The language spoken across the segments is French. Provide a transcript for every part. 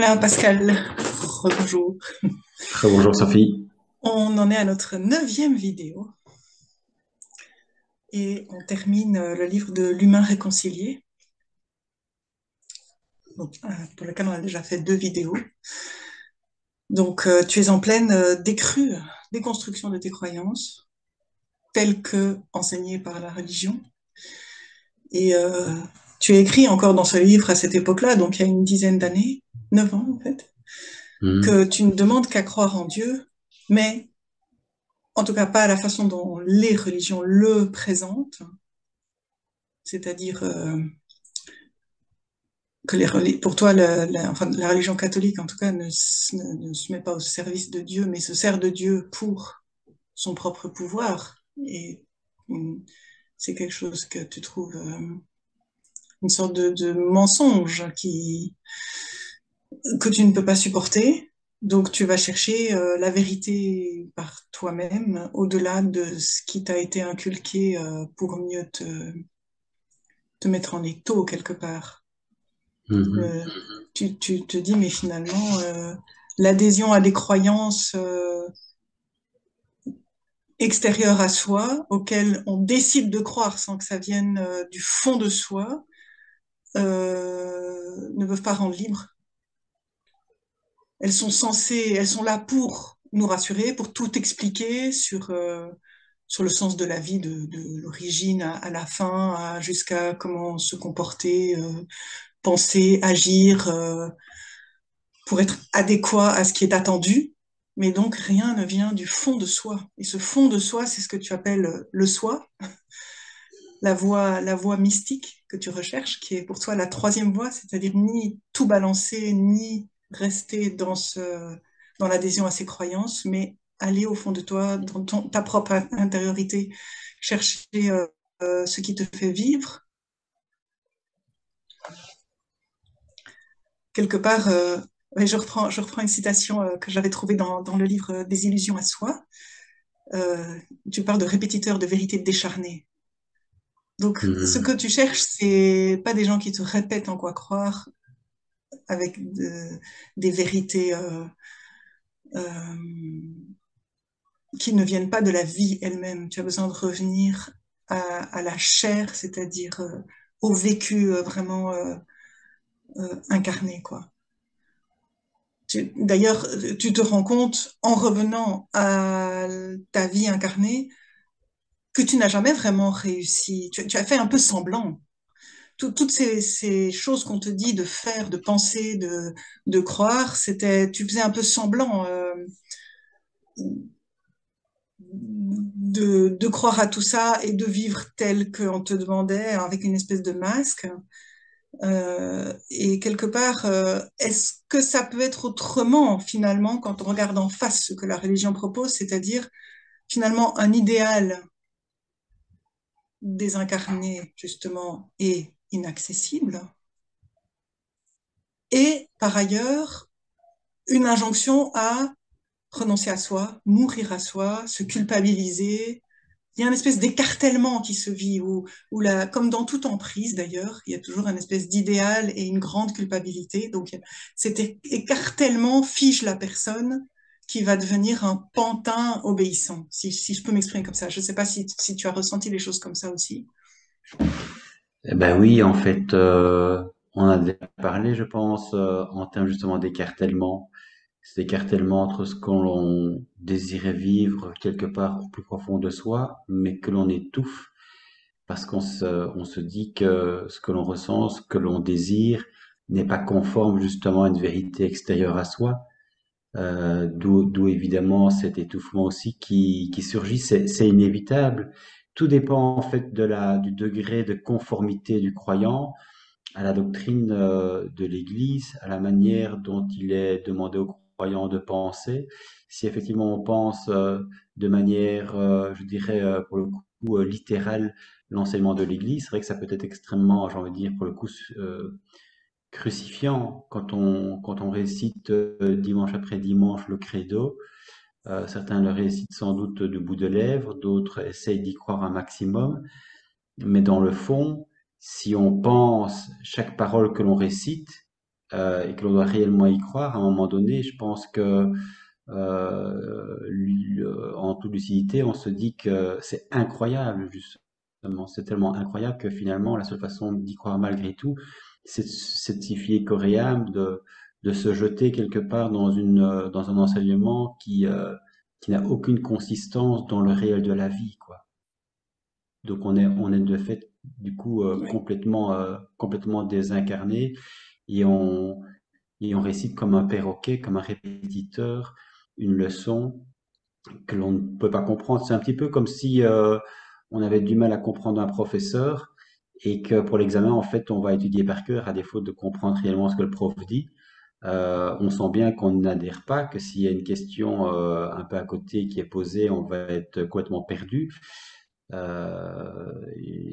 Voilà, Pascal, bonjour. Très bonjour Sophie. On en est à notre neuvième vidéo et on termine le livre de L'humain réconcilié, donc, pour lequel on a déjà fait deux vidéos. Donc, tu es en pleine décrue, déconstruction de tes croyances, telles que enseignées par la religion. Et tu as écrit encore dans ce livre à cette époque-là, donc il y a une dizaine d'années, 9 ans en fait, que Mhm. tu ne demandes qu'à croire en Dieu, mais en tout cas pas à la façon dont les religions le présentent, c'est-à-dire que pour toi, enfin, la religion catholique, en tout cas, ne se met pas au service de Dieu, mais se sert de Dieu pour son propre pouvoir. Et hum, c'est quelque chose que tu trouves une sorte de mensonge que tu ne peux pas supporter. Donc tu vas chercher la vérité par toi-même, au-delà de ce qui t'a été inculqué pour mieux te mettre en étau quelque part. Mhm. Euh, tu te dis, mais finalement, l'adhésion à des croyances extérieures à soi, auxquelles on décide de croire sans que ça vienne du fond de soi, ne peuvent pas rendre libre. Elles sont là pour nous rassurer, pour tout expliquer sur le sens de la vie, de l'origine à la fin, jusqu'à comment se comporter, penser, agir, pour être adéquat à ce qui est attendu, mais donc rien ne vient du fond de soi. Et ce fond de soi, c'est ce que tu appelles le soi, la voie mystique que tu recherches, qui est pour toi la troisième voie, c'est-à-dire ni tout balancer, ni rester dans l'adhésion à ses croyances, mais aller au fond de toi, dans ta propre intériorité, chercher ce qui te fait vivre. Quelque part, ouais, je reprends une citation que j'avais trouvée dans le livre Des illusions à soi. Euh, Tu parles de répétiteurs de vérités décharnées. Donc, ce que Mhm. tu cherches, c'est pas des gens qui te répètent en quoi croire avec des vérités euh, qui ne viennent pas de la vie elle-même. Tu as besoin de revenir à la chair, c'est-à-dire au vécu vraiment incarné, quoi. D'ailleurs, tu te rends compte en revenant à ta vie incarnée que tu n'as jamais vraiment réussi. Tu as fait un peu semblant. Toutes ces choses qu'on te dit de faire, de penser, de croire, tu faisais un peu semblant de croire à tout ça et de vivre tel qu'on te demandait avec une espèce de masque. Et quelque part, est-ce que ça peut être autrement finalement quand on regarde en face ce que la religion propose, c'est-à-dire finalement un idéal désincarné justement et inaccessible, et par ailleurs une injonction à renoncer à soi, mourir à soi, se culpabiliser. Il y a une espèce d'écartèlement qui se vit, comme dans toute emprise d'ailleurs, il y a toujours une espèce d'idéal et une grande culpabilité. Donc cet écartèlement fige la personne qui va devenir un pantin obéissant, si je peux m'exprimer comme ça. Je ne sais pas si tu as ressenti les choses comme ça aussi. Eh ben oui, en fait, on a déjà parlé, je pense, en termes justement d'écartèlement. Cet écartèlement entre ce que l'on désirait vivre quelque part au plus profond de soi, mais que l'on étouffe parce on se dit que ce que l'on ressent, ce que l'on désire, n'est pas conforme justement à une vérité extérieure à soi. D'où évidemment cet étouffement aussi qui surgit, c'est inévitable. Tout dépend en fait du degré de conformité du croyant à la doctrine de l'Église, à la manière dont il est demandé aux croyants de penser. Si effectivement on pense de manière, je dirais pour le coup littérale, l'enseignement de l'Église, c'est vrai que ça peut être extrêmement, j'ai envie de dire pour le coup, crucifiant quand on récite dimanche après dimanche le credo. Certains le récitent sans doute du bout de lèvres, d'autres essayent d'y croire un maximum, mais dans le fond, si on pense chaque parole que l'on récite, et que l'on doit réellement y croire, à un moment donné, je pense que en toute lucidité, on se dit que c'est incroyable, justement. C'est tellement incroyable que finalement, la seule façon d'y croire malgré tout, c'est de s'y fier coréam, de se jeter quelque part dans un enseignement qui n'a aucune consistance dans le réel de la vie, quoi. Donc on est de fait, du coup, Oui, complètement désincarné et on récite comme un perroquet, comme un répétiteur, une leçon que l'on ne peut pas comprendre. C'est un petit peu comme si on avait du mal à comprendre un professeur et que pour l'examen, en fait, on va étudier par cœur à défaut de comprendre réellement ce que le prof dit. On sent bien qu'on n'adhère pas, que s'il y a une question un peu à côté qui est posée, on va être complètement perdu. Et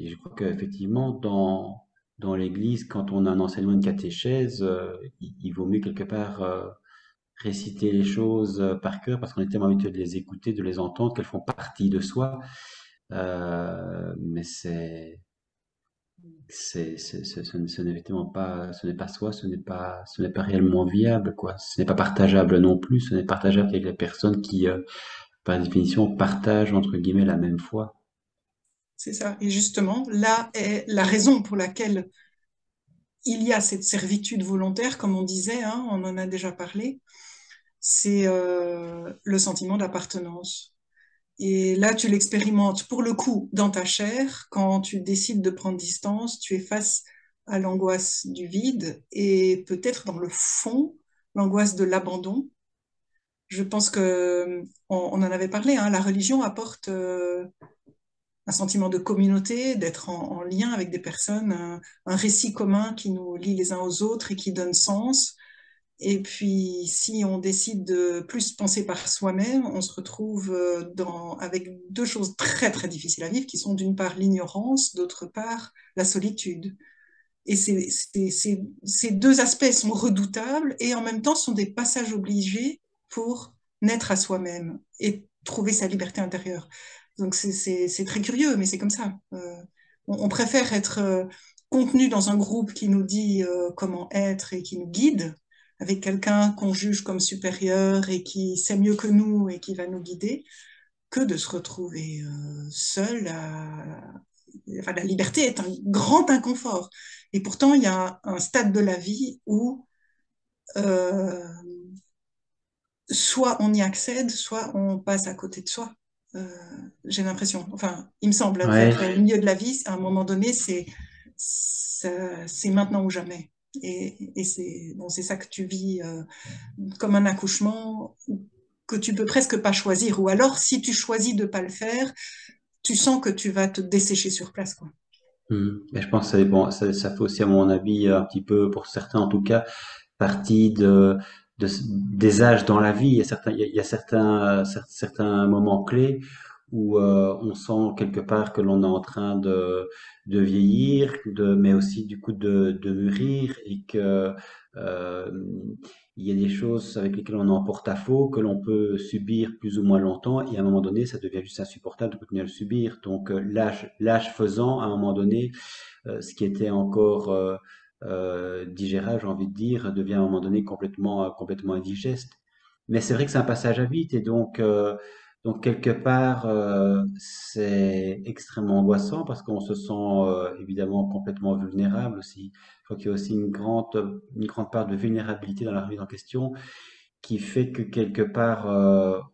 je crois qu'effectivement, dans l'Église, quand on a un enseignement, une catéchèse, il vaut mieux quelque part réciter les choses par cœur parce qu'on est tellement habitué de les écouter, de les entendre, qu'elles font partie de soi. Mais ce n'est évidemment pas, ce n'est pas soi, ce n'est pas réellement viable, quoi. Ce n'est pas partageable non plus, ce n'est partageable qu'avec les personnes qui, par définition, partagent, entre guillemets, la même foi. c'est ça. Et justement, là est la raison pour laquelle il y a cette servitude volontaire, comme on disait, hein, on en a déjà parlé, c'est le sentiment d'appartenance. Et là, tu l'expérimentes pour le coup dans ta chair. Quand tu décides de prendre distance, tu es face à l'angoisse du vide et peut-être dans le fond, l'angoisse de l'abandon. Je pense que on en avait parlé, hein, la religion apporte un sentiment de communauté, d'être en lien avec des personnes, un récit commun qui nous lie les uns aux autres et qui donne sens. Et puis, si on décide de plus penser par soi-même, on se retrouve avec deux choses très, très difficiles à vivre, qui sont d'une part l'ignorance, d'autre part la solitude. Et ces deux aspects sont redoutables et en même temps sont des passages obligés pour naître à soi-même et trouver sa liberté intérieure. Donc c'est très curieux, mais c'est comme ça. On préfère être contenu dans un groupe qui nous dit comment être et qui nous guide, avec quelqu'un qu'on juge comme supérieur et qui sait mieux que nous et qui va nous guider, que de se retrouver seul. Enfin, la liberté est un grand inconfort. Et pourtant, il y a un stade de la vie où euh, soit on y accède, soit on passe à côté de soi. Euh, j'ai l'impression, enfin, il me semble, Ouais, vers le milieu de la vie, à un moment donné, c'est maintenant ou jamais. Et c'est bon, c'est ça que tu vis comme un accouchement que tu peux presque pas choisir. Ou alors, si tu choisis de pas le faire, tu sens que tu vas te dessécher sur place, quoi. Mais je pense que ça dépend, ça fait aussi, à mon avis, un petit peu, pour certains en tout cas, partie des âges dans la vie. Il y a certains moments clés où on sent quelque part que l'on est en train de vieillir, mais aussi du coup de mûrir et que euh, il y a des choses avec lesquelles on est en porte-à-faux que l'on peut subir plus ou moins longtemps et à un moment donné, ça devient juste insupportable de continuer à le subir. Donc l'âge faisant, à un moment donné, ce qui était encore digérable, j'ai envie de dire, devient à un moment donné complètement indigeste. Mais c'est vrai que c'est un passage à vide et donc quelque part, c'est extrêmement angoissant parce qu'on se sent évidemment complètement vulnérable aussi. Je crois qu'il y a aussi une grande part de vulnérabilité dans la remise en question qui fait que quelque part,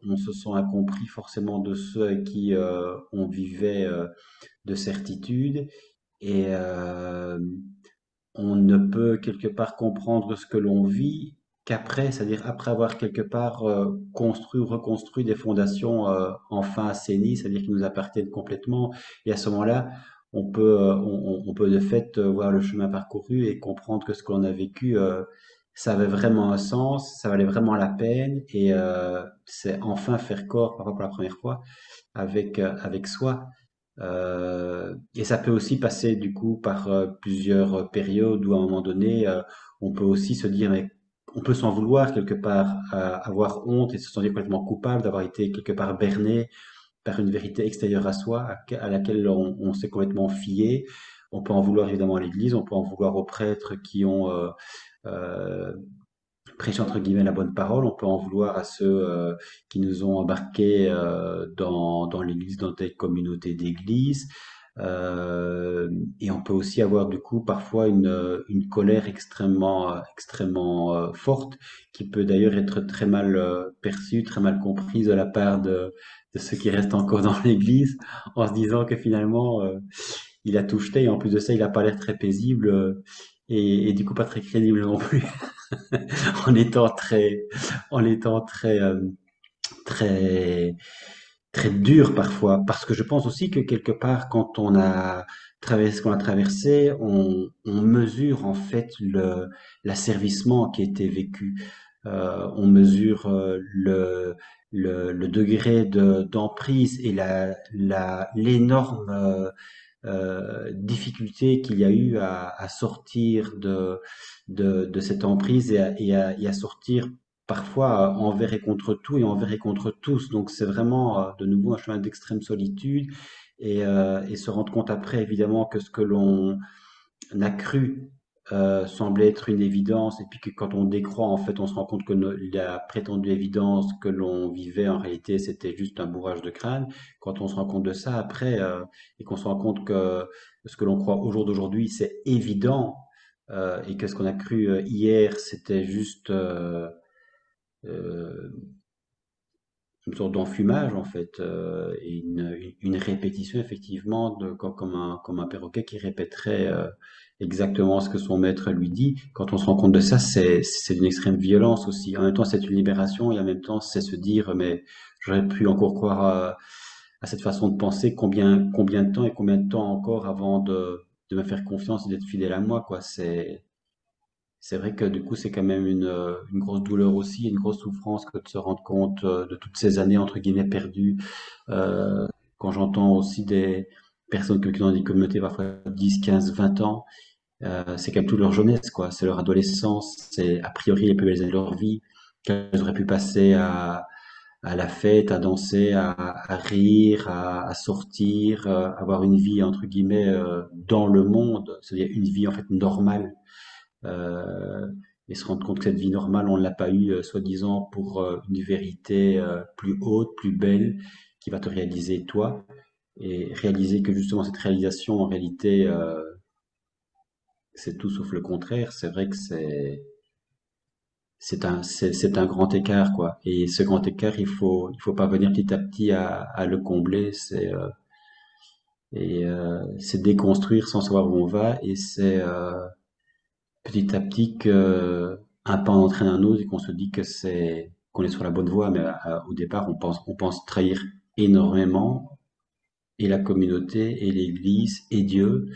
on se sent incompris forcément de ceux avec qui on vivait de certitude et on ne peut quelque part comprendre ce que l'on vit qu'après, c'est-à-dire après avoir quelque part construit ou reconstruit des fondations enfin assainies, c'est-à-dire qui nous appartiennent complètement. Et à ce moment-là, on peut de fait voir le chemin parcouru et comprendre que ce qu'on a vécu, ça avait vraiment un sens, ça valait vraiment la peine, et c'est enfin faire corps, parfois pour la première fois, avec soi. Et ça peut aussi passer du coup par plusieurs périodes où à un moment donné, on peut aussi se dire, mais on peut s'en vouloir quelque part, avoir honte et se sentir complètement coupable d'avoir été quelque part berné par une vérité extérieure à soi, à laquelle on s'est complètement fié. On peut en vouloir évidemment à l'Église, on peut en vouloir aux prêtres qui ont euh, prêché entre guillemets la bonne parole, on peut en vouloir à ceux qui nous ont embarqués dans l'Église, dans telle communauté d'Église. Euh, et on peut aussi avoir du coup parfois une colère extrêmement forte, qui peut d'ailleurs être très mal perçue, très mal comprise de la part de ceux qui restent encore dans l'Église, en se disant que finalement il a tout jeté et en plus de ça il a pas l'air très paisible et du coup pas très crédible non plus, en étant très très dur parfois, parce que je pense aussi que quelque part, quand on a traversé ce qu'on a traversé, on mesure en fait l'asservissement qui a été vécu. On mesure le degré d'emprise et l'énorme difficulté qu'il y a eu à sortir de cette emprise et à sortir parfois envers et contre tout et envers et contre tous. Donc c'est vraiment de nouveau un chemin d'extrême solitude et se rendre compte après évidemment que ce que l'on a cru semblait être une évidence et puis que quand on décroît en fait on se rend compte que la prétendue évidence que l'on vivait en réalité c'était juste un bourrage de crâne. Quand on se rend compte de ça après et qu'on se rend compte que ce que l'on croit au jour d'aujourd'hui c'est évident et que ce qu'on a cru hier c'était juste euh, une sorte d'enfumage en fait, et une répétition effectivement comme un perroquet qui répéterait exactement ce que son maître lui dit. Quand on se rend compte de ça, c'est d'une extrême violence aussi. En même temps, c'est une libération et en même temps, c'est se dire mais j'aurais pu encore croire à cette façon de penser combien de temps et combien de temps encore avant de me faire confiance et d'être fidèle à moi quoi. C'est vrai que du coup, c'est quand même une grosse douleur aussi, une grosse souffrance que de se rendre compte de toutes ces années entre guillemets perdues. Quand j'entends aussi des personnes qui ont des communautés parfois 10, 15, 20 ans, c'est quand même toute leur jeunesse, quoi. C'est leur adolescence, c'est a priori les plus belles années de leur vie qu'elles auraient pu passer à la fête, à danser, à rire, à sortir, avoir une vie entre guillemets dans le monde, c'est-à-dire une vie en fait normale euh, et se rendre compte que cette vie normale, on ne l'a pas eue, soi-disant, pour une vérité plus haute, plus belle, qui va te réaliser toi, et réaliser que justement cette réalisation, en réalité, c'est tout sauf le contraire. C'est vrai que c'est un grand écart, quoi. Et ce grand écart, il faut parvenir petit à petit à le combler. C'est déconstruire sans savoir où on va, et c'est petit à petit que un pas entraîne un autre et qu'on se dit que qu'on est sur la bonne voie, mais au départ on pense trahir énormément et la communauté et l'Église et Dieu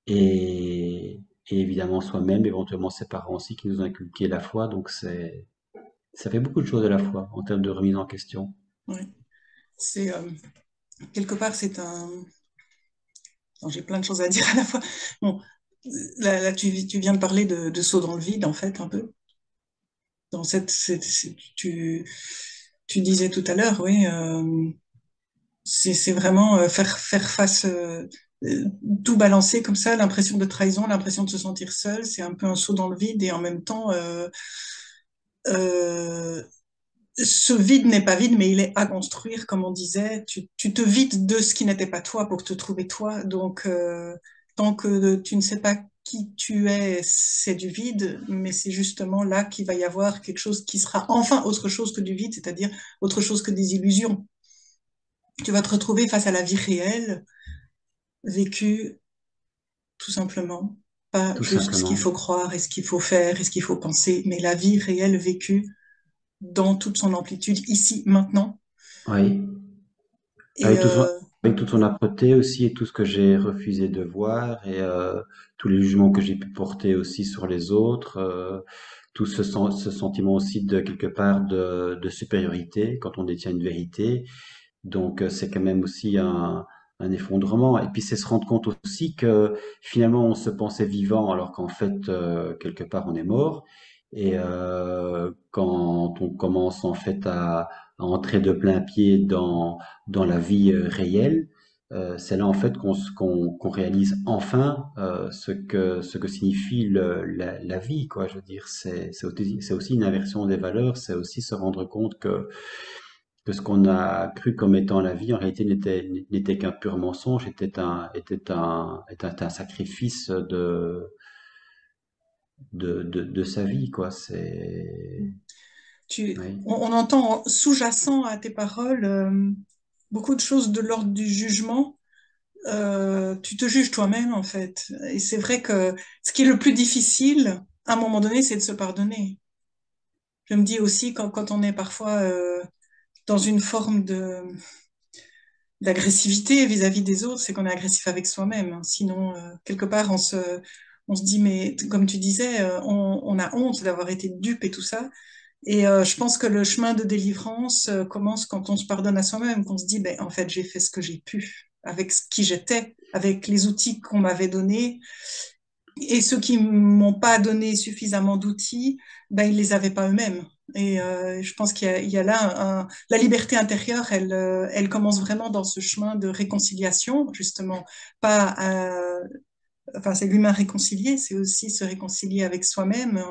et évidemment soi-même, éventuellement ses parents aussi qui nous ont inculqué la foi. Donc ça fait beaucoup de choses à la fois en termes de remise en question. Ouais. C'est quelque part, c'est un. Non, j'ai plein de choses à dire à la fois. Bon, là, tu viens de parler de saut dans le vide, en fait, un peu. Dans tu disais tout à l'heure, oui, c'est vraiment faire face, tout balancer comme ça, l'impression de trahison, l'impression de se sentir seul, c'est un peu un saut dans le vide et en même temps, euh, ce vide n'est pas vide, mais il est à construire, comme on disait. Tu te vides de ce qui n'était pas toi pour te trouver toi. Donc, tant que tu ne sais pas qui tu es, c'est du vide, mais c'est justement là qu'il va y avoir quelque chose qui sera enfin autre chose que du vide, c'est-à-dire autre chose que des illusions. Tu vas te retrouver face à la vie réelle, vécue tout simplement. Pas Tout juste ce qu'il simplement. faut croire et ce qu'il faut faire et ce qu'il faut penser, mais la vie réelle vécue dans toute son amplitude, ici, maintenant. Oui. Et Avec avec toute son âpreté aussi et tout ce que j'ai refusé de voir et tous les jugements que j'ai pu porter aussi sur les autres, tout ce sentiment aussi de quelque part de supériorité quand on détient une vérité. Donc c'est quand même aussi un effondrement. Et puis c'est se rendre compte aussi que finalement on se pensait vivant alors qu'en fait quelque part on est mort. Et quand on commence en fait à entrer de plein pied dans la vie réelle, c'est là en fait qu'on réalise enfin ce que signifie la vie, quoi. Je veux dire, c'est aussi une inversion des valeurs, c'est aussi se rendre compte que ce qu'on a cru comme étant la vie, en réalité, n'était qu'un pur mensonge, était un sacrifice de sa vie, quoi. Oui. On entend sous-jacent à tes paroles beaucoup de choses de l'ordre du jugement. Tu te juges toi-même, en fait. Et c'est vrai que ce qui est le plus difficile, à un moment donné, c'est de se pardonner. Je me dis aussi, quand on est parfois dans une forme d'agressivité vis-à-vis des autres, c'est qu'on est agressif avec soi-même, hein. Sinon, quelque part, on se dit, mais comme tu disais, on a honte d'avoir été dupe et tout ça. Et je pense que le chemin de délivrance commence quand on se pardonne à soi-même, qu'on se dit, ben, en fait, j'ai fait ce que j'ai pu avec ce qui j'étais, avec les outils qu'on m'avait donnés. Et ceux qui m'ont pas donné suffisamment d'outils, ben, ils les avaient pas eux-mêmes. Et je pense il y a là la liberté intérieure, elle commence vraiment dans ce chemin de réconciliation, justement, pas enfin, c'est l'humain réconcilié, c'est aussi se réconcilier avec soi-même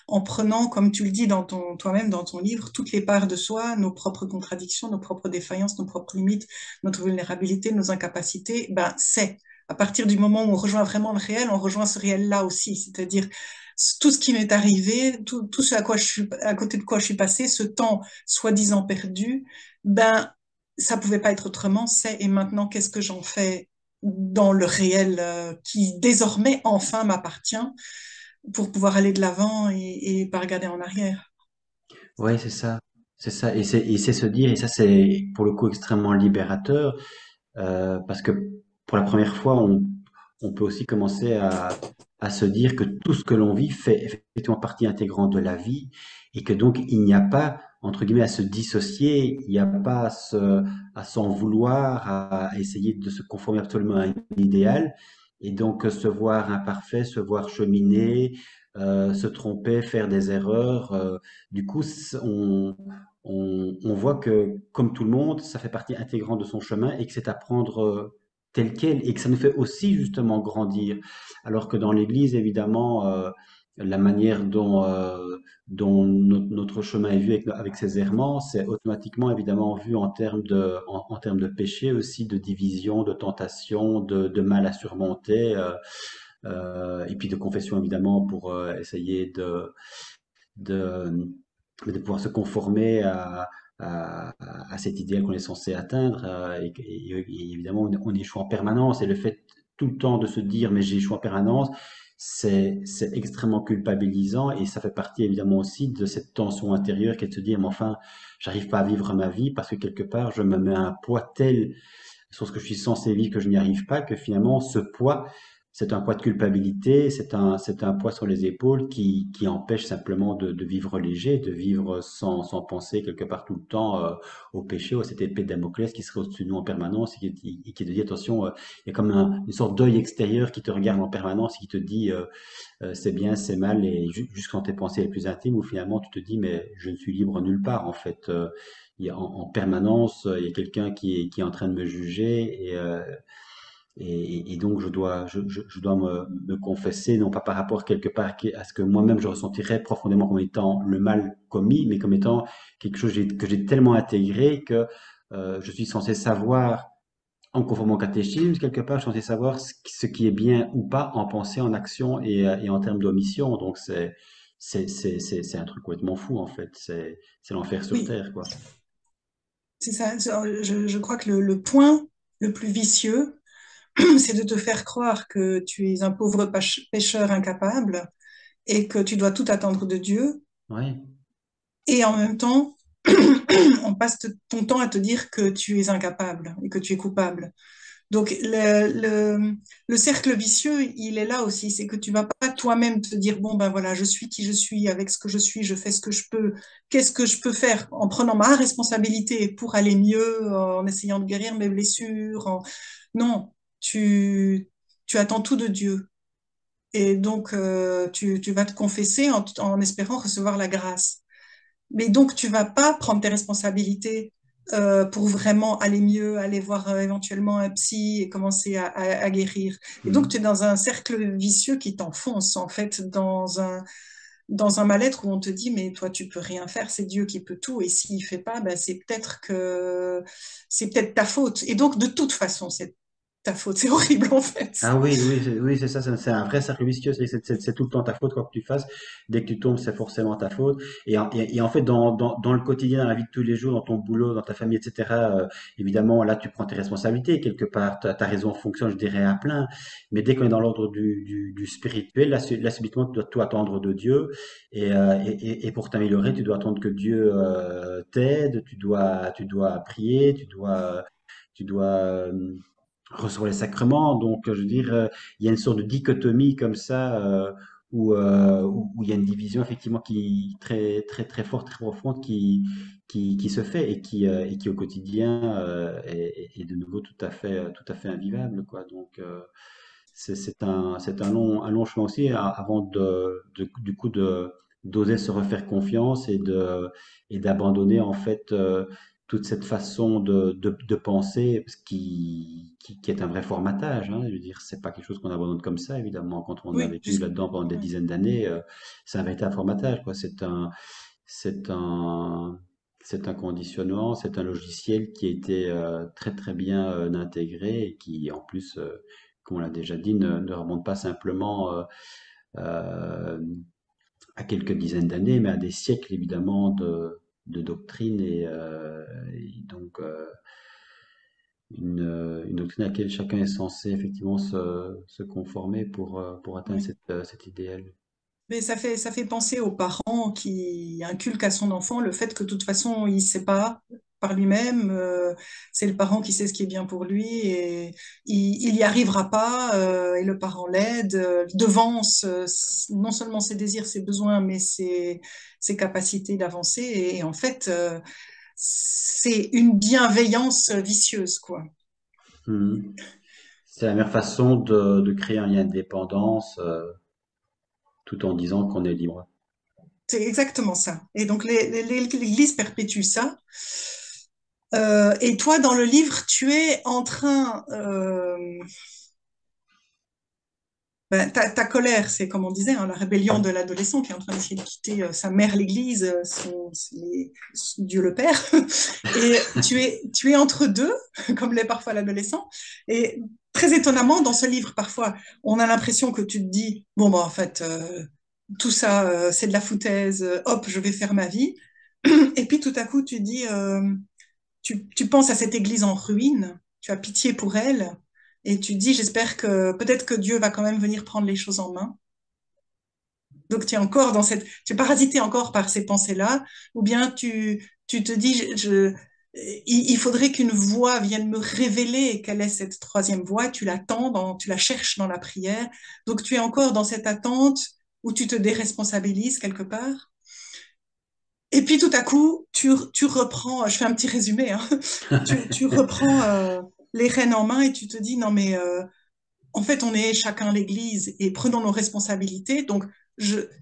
en prenant, comme tu le dis toi-même dans ton livre, toutes les parts de soi, nos propres contradictions, nos propres défaillances, nos propres limites, notre vulnérabilité, nos incapacités. Ben, c'est à partir du moment où on rejoint vraiment le réel, on rejoint ce réel-là aussi, c'est-à-dire tout ce qui m'est arrivé, tout ce à côté de quoi je suis passée, ce temps soi-disant perdu, ben, ça pouvait pas être autrement, et maintenant, qu'est-ce que j'en fais dans le réel qui désormais enfin m'appartient pour pouvoir aller de l'avant et pas regarder en arrière. Ouais, c'est ça. C'est ça. Et c'est se dire, et ça c'est pour le coup extrêmement libérateur, parce que pour la première fois, on peut aussi commencer à se dire que tout ce que l'on vit fait effectivement partie intégrante de la vie et que donc il n'y a pas, entre guillemets, à se dissocier, il n'y a pas à s'en vouloir, à essayer de se conformer absolument à un idéal et donc se voir imparfait, se voir cheminer, se tromper, faire des erreurs. Du coup, on voit que, comme tout le monde, ça fait partie intégrante de son chemin et que c'est à prendre tel quel et que ça nous fait aussi justement grandir. Alors que dans l'Église, évidemment, la manière dont notre chemin est vu avec ses errements, c'est automatiquement évidemment vu en termes de péché aussi, de division, de tentation, de mal à surmonter, et puis de confession évidemment pour essayer de, de pouvoir se conformer à cet idéal qu'on est censé atteindre. Et évidemment, on échoue en permanence. Et le fait tout le temps de se dire, mais j'échoue en permanence, c'est extrêmement culpabilisant. Et ça fait partie évidemment aussi de cette tension intérieure qui est de se dire, mais enfin, j'arrive pas à vivre ma vie parce que quelque part, je me mets un poids tel sur ce que je suis censé vivre que je n'y arrive pas, que finalement, ce poids, c'est un poids de culpabilité, c'est un poids sur les épaules qui empêche simplement de vivre léger, de vivre sans penser quelque part tout le temps au péché, ou à cette épée de Damoclès qui serait au-dessus de nous en permanence et qui te dit attention, il y a comme une sorte d'œil extérieur qui te regarde en permanence et qui te dit c'est bien, c'est mal, et jusqu'en tes pensées les plus intimes où finalement tu te dis mais je ne suis libre nulle part en fait. Il y a en permanence, il y a quelqu'un qui est en train de me juger et donc je dois me confesser, non pas par rapport quelque part à ce que moi-même je ressentirais profondément comme étant le mal commis, mais comme étant quelque chose que j'ai tellement intégré que je suis censé savoir, en conformant au catéchisme, quelque part, je suis censé savoir ce qui est bien ou pas en pensée, en action et en termes d'omission. Donc c'est un truc complètement fou en fait. C'est l'enfer sur Oui, terre, quoi. c'est ça. Je crois que le point le plus vicieux, c'est de te faire croire que tu es un pauvre pécheur incapable et que tu dois tout attendre de Dieu. Ouais. Et en même temps, on passe ton temps à te dire que tu es incapable et que tu es coupable. Donc, le cercle vicieux, il est là aussi. C'est que tu vas pas toi-même te dire, bon, ben voilà, je suis qui je suis, avec ce que je suis, je fais ce que je peux. Qu'est-ce que je peux faire en prenant ma responsabilité pour aller mieux, en essayant de guérir mes blessures. Non, tu attends tout de Dieu. Et donc, tu vas te confesser en espérant recevoir la grâce. Mais donc, tu vas pas prendre tes responsabilités pour vraiment aller mieux, aller voir éventuellement un psy et commencer à guérir. Et donc, tu es Mhm. dans un cercle vicieux qui t'enfonce, en fait, dans un mal-être où on te dit, mais toi, tu peux rien faire, c'est Dieu qui peut tout, et s'il fait pas, ben, c'est peut-être ta faute. Et donc, de toute façon, c'est ta faute. C'est horrible, en fait. Ah oui, oui, oui, c'est ça, c'est un vrai cercle vicieux, c'est tout le temps ta faute, quoi que tu fasses. Dès que tu tombes, c'est forcément ta faute. Et en fait, dans le quotidien, dans la vie de tous les jours, dans ton boulot, dans ta famille, etc., évidemment, là, tu prends tes responsabilités. Quelque part, ta raison fonctionne, je dirais, à plein. Mais dès qu'on est dans l'ordre du spirituel, là, subitement, tu dois tout attendre de Dieu. Et pour t'améliorer, tu dois attendre que Dieu t'aide, tu dois prier, tu dois recevoir les sacrements. Donc, je veux dire, il y a une sorte de dichotomie comme ça où il y a une division effectivement qui très très très forte, très profonde qui se fait et qui au quotidien est de nouveau tout à fait invivable, quoi. Donc, c'est un long chemin aussi avant du coup d'oser se refaire confiance et d'abandonner en fait toute cette façon de penser qui est un vrai formatage, hein. Je veux dire, c'est pas quelque chose qu'on abandonne comme ça, évidemment. Quand on a Oui, vécu là-dedans pendant des ouais. dizaines d'années, c'est un véritable formatage, quoi. C'est un, c'est un conditionnement, c'est un logiciel qui a été très très bien intégré et qui, en plus, comme on l'a déjà dit, ne remonte pas simplement euh, à quelques dizaines d'années, mais à des siècles évidemment de doctrine et donc une doctrine à laquelle chacun est censé effectivement se conformer pour atteindre Oui. cet idéal. Mais ça fait penser aux parents qui inculquent à son enfant le fait que de toute façon, il ne sait pas par lui-même. C'est le parent qui sait ce qui est bien pour lui et il n'y arrivera pas. Et le parent l'aide, devance non seulement ses désirs, ses besoins, mais ses capacités d'avancer. Et en fait, c'est une bienveillance vicieuse, quoi. Mhm. C'est la meilleure façon de créer un lien de dépendance tout en disant qu'on est libre. C'est exactement ça. Et donc, l'Église perpétue ça. Et toi, dans le livre, tu es en train, ta colère, c'est comme on disait, hein, la rébellion de l'adolescent qui est en train d'essayer de quitter sa mère, l'Église, Dieu le Père, et tu es entre deux, comme l'est parfois l'adolescent. Et très étonnamment, dans ce livre, parfois, on a l'impression que tu te dis, bon, bah, en fait, tout ça, c'est de la foutaise, hop, je vais faire ma vie. Et puis tout à coup, tu dis, tu penses à cette église en ruine, tu as pitié pour elle, et tu dis, j'espère que peut-être que Dieu va quand même venir prendre les choses en main. Donc tu es encore dans tu es parasité encore par ces pensées-là, ou bien tu te dis, il faudrait qu'une voix vienne me révéler quelle est cette troisième voix, tu l'attends, tu la cherches dans la prière, donc tu es encore dans cette attente où tu te déresponsabilises quelque part. Et puis tout à coup, tu reprends, je fais un petit résumé, hein, tu reprends les rênes en main et tu te dis, non mais en fait, on est chacun l'Église et prenons nos responsabilités. Donc,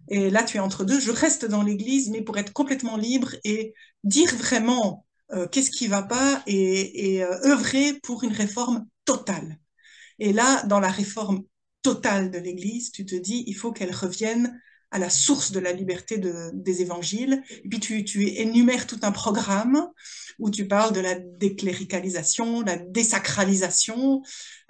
et là, tu es entre deux, je reste dans l'Église, mais pour être complètement libre et dire vraiment qu'est-ce qui va pas et œuvrer pour une réforme totale. Et là, dans la réforme totale de l'Église, tu te dis, il faut qu'elle revienne à la source de la liberté des évangiles. Et puis tu énumères tout un programme où tu parles de la décléricalisation, la désacralisation,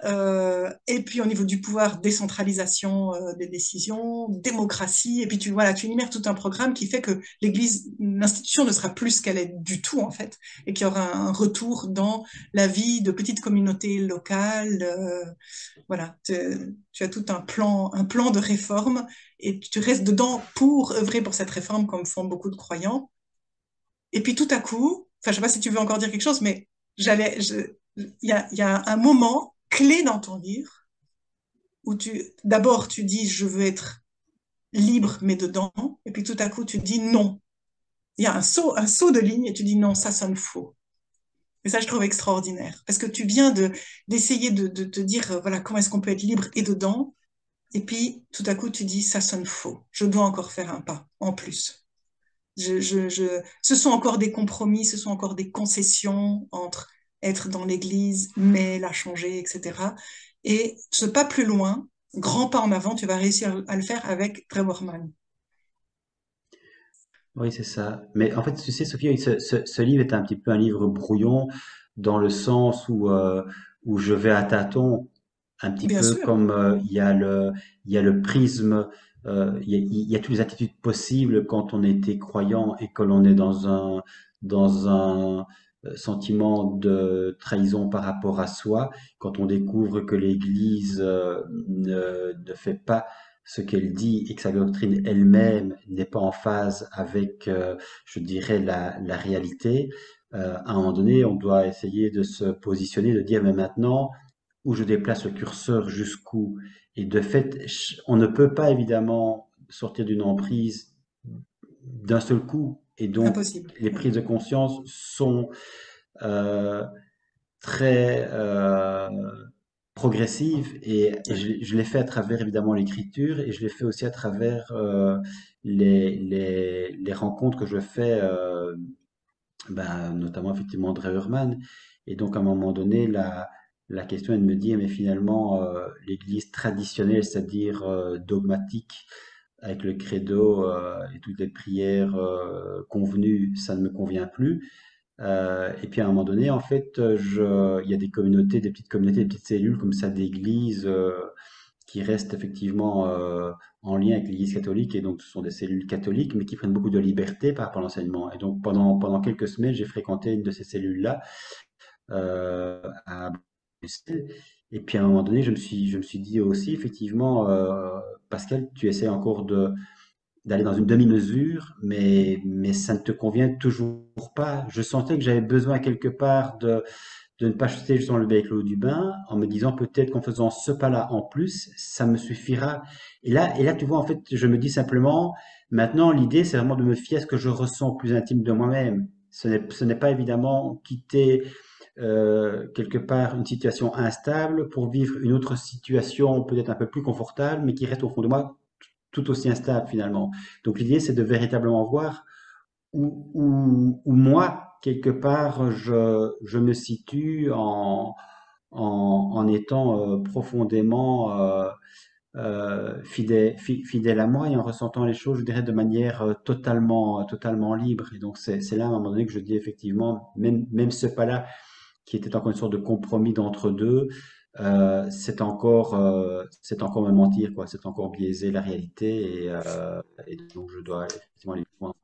et puis au niveau du pouvoir, décentralisation des décisions, démocratie, et puis tu énumères tout un programme qui fait que l'Église, l'institution ne sera plus ce qu'elle est du tout en fait, et qu'il y aura un retour dans la vie de petites communautés locales, voilà, tu as tout un plan de réforme et tu restes dedans pour œuvrer pour cette réforme comme font beaucoup de croyants. Et puis tout à coup, enfin, je sais pas si tu veux encore dire quelque chose, mais il y a un moment clé dans ton livre où d'abord tu dis je veux être libre mais dedans, et puis tout à coup tu dis non. Il y a un saut de ligne et tu dis non, ça sonne faux. Et ça, je trouve extraordinaire parce que tu viens d'essayer de te dire voilà comment est-ce qu'on peut être libre et dedans. Et puis, tout à coup, tu dis, ça sonne faux. Je dois encore faire un pas en plus. Ce sont encore des compromis, ce sont encore des concessions entre être dans l'Église, mais la changer, etc. Et ce pas plus loin, grand pas en avant, tu vas réussir à le faire avec Trevor Mann. Oui, c'est ça. Mais en fait, tu sais, Sophie, ce livre est un petit peu un livre brouillon dans le sens où je vais à tâtons, un petit Bien peu sûr, comme il y a le prisme, il y a toutes les attitudes possibles quand on était croyant et que l'on est dans un sentiment de trahison par rapport à soi, quand on découvre que l'Église ne fait pas ce qu'elle dit et que sa doctrine elle-même n'est pas en phase avec, je dirais, la réalité, à un moment donné, on doit essayer de se positionner, de dire, mais maintenant, où je déplace le curseur jusqu'où? Et de fait, on ne peut pas évidemment sortir d'une emprise d'un seul coup. Et donc, impossible. les Oui, prises de conscience sont euh, très progressive et oui, je l'ai fait à travers évidemment l'écriture et je l'ai fait aussi à travers les rencontres que je fais, ben, notamment effectivement André Urman. Et donc à un moment donné, la question est de me dire, mais finalement, l'Église traditionnelle, c'est-à-dire dogmatique, avec le credo et toutes les prières convenues, ça ne me convient plus. Et puis à un moment donné, en fait, il y a des communautés, des petites communautés, des petites cellules comme ça d'églises qui restent effectivement en lien avec l'Église catholique. Et donc, ce sont des cellules catholiques, mais qui prennent beaucoup de liberté par rapport à l'enseignement. Et donc, pendant quelques semaines, j'ai fréquenté une de ces cellules-là à Bruxelles. Et puis à un moment donné, je me suis dit aussi, effectivement, Pascal, tu essaies encore d'aller dans une demi-mesure, mais ça ne te convient toujours pas. Je sentais que j'avais besoin quelque part de ne pas jeter justement le bec avec l'eau du bain, en me disant peut-être qu'en faisant ce pas-là en plus, ça me suffira. Et là, tu vois, en fait, je me dis simplement, maintenant, l'idée, c'est vraiment de me fier à ce que je ressens plus intime de moi-même. Ce n'est pas évidemment quitter quelque part une situation instable pour vivre une autre situation peut-être un peu plus confortable, mais qui reste au fond de moi tout aussi instable finalement. Donc l'idée, c'est de véritablement voir où moi, quelque part, je me situe en étant profondément fidèle à moi et en ressentant les choses, je dirais, de manière totalement libre. Et donc c'est là, à un moment donné, que je dis effectivement, même ce pas-là, qui était encore une sorte de compromis d'entre deux, c'est encore me mentir, quoi. C'est encore biaiser la réalité et donc je dois effectivement aller plus loin.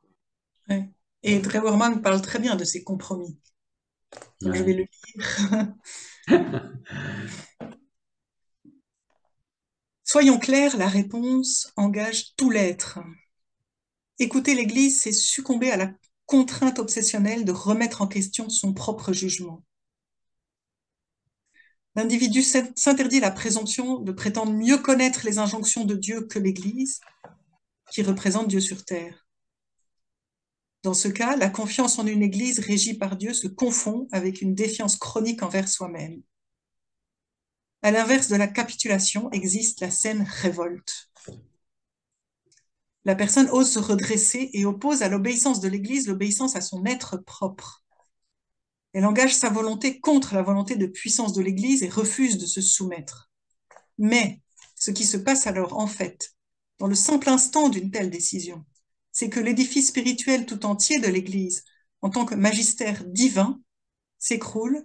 oui. Et Trevor Mann parle très bien de ces compromis. Donc, je vais Ouais. le lire. Soyons clairs, la réponse engage tout l'être. Écouter l'Église, c'est succomber à la contrainte obsessionnelle de remettre en question son propre jugement. L'individu s'interdit la présomption de prétendre mieux connaître les injonctions de Dieu que l'Église, qui représente Dieu sur terre. Dans ce cas, la confiance en une Église régie par Dieu se confond avec une défiance chronique envers soi-même. À l'inverse de la capitulation existe la saine révolte. La personne ose se redresser et oppose à l'obéissance de l'Église l'obéissance à son être propre. Elle engage sa volonté contre la volonté de puissance de l'Église et refuse de se soumettre. Mais ce qui se passe alors, en fait, dans le simple instant d'une telle décision, c'est que l'édifice spirituel tout entier de l'Église, en tant que magistère divin, s'écroule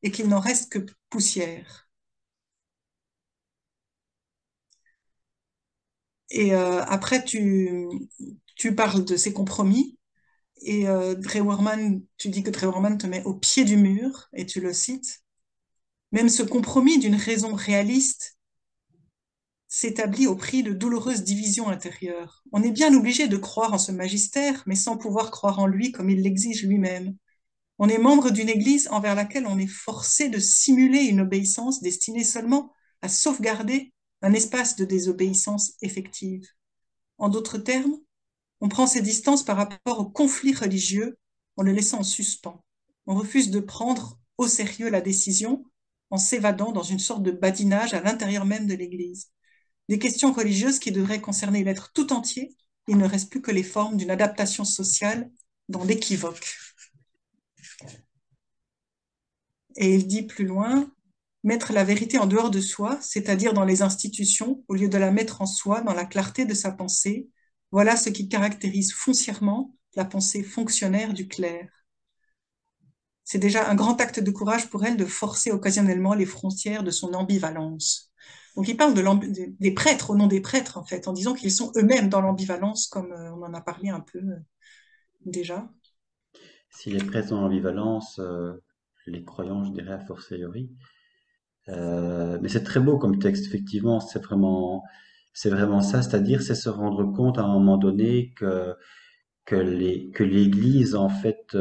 et qu'il n'en reste que poussière. Et après, tu parles de ces compromis. Et tu dis que Trevor te met au pied du mur, et tu le cites. Même ce compromis d'une raison réaliste s'établit au prix de douloureuses divisions intérieures. On est bien obligé de croire en ce magistère, mais sans pouvoir croire en lui comme il l'exige lui-même. On est membre d'une Église envers laquelle on est forcé de simuler une obéissance destinée seulement à sauvegarder un espace de désobéissance effective. En d'autres termes, on prend ses distances par rapport au conflit religieux en le laissant en suspens. On refuse de prendre au sérieux la décision en s'évadant dans une sorte de badinage à l'intérieur même de l'Église. Des questions religieuses qui devraient concerner l'être tout entier il ne reste plus que les formes d'une adaptation sociale dans l'équivoque. Et il dit plus loin, mettre la vérité en dehors de soi, c'est-à-dire dans les institutions, au lieu de la mettre en soi, dans la clarté de sa pensée, voilà ce qui caractérise foncièrement la pensée fonctionnaire du clerc. C'est déjà un grand acte de courage pour elle de forcer occasionnellement les frontières de son ambivalence. Donc il parle des prêtres, au nom des prêtres, en fait, en disant qu'ils sont eux-mêmes dans l'ambivalence, comme on en a parlé un peu déjà. S'il est présent en ambivalence, les croyants, je dirais a fortiori. Mais c'est très beau comme texte, effectivement, c'est vraiment ça, c'est-à-dire c'est se rendre compte à un moment donné que l'Église, en fait,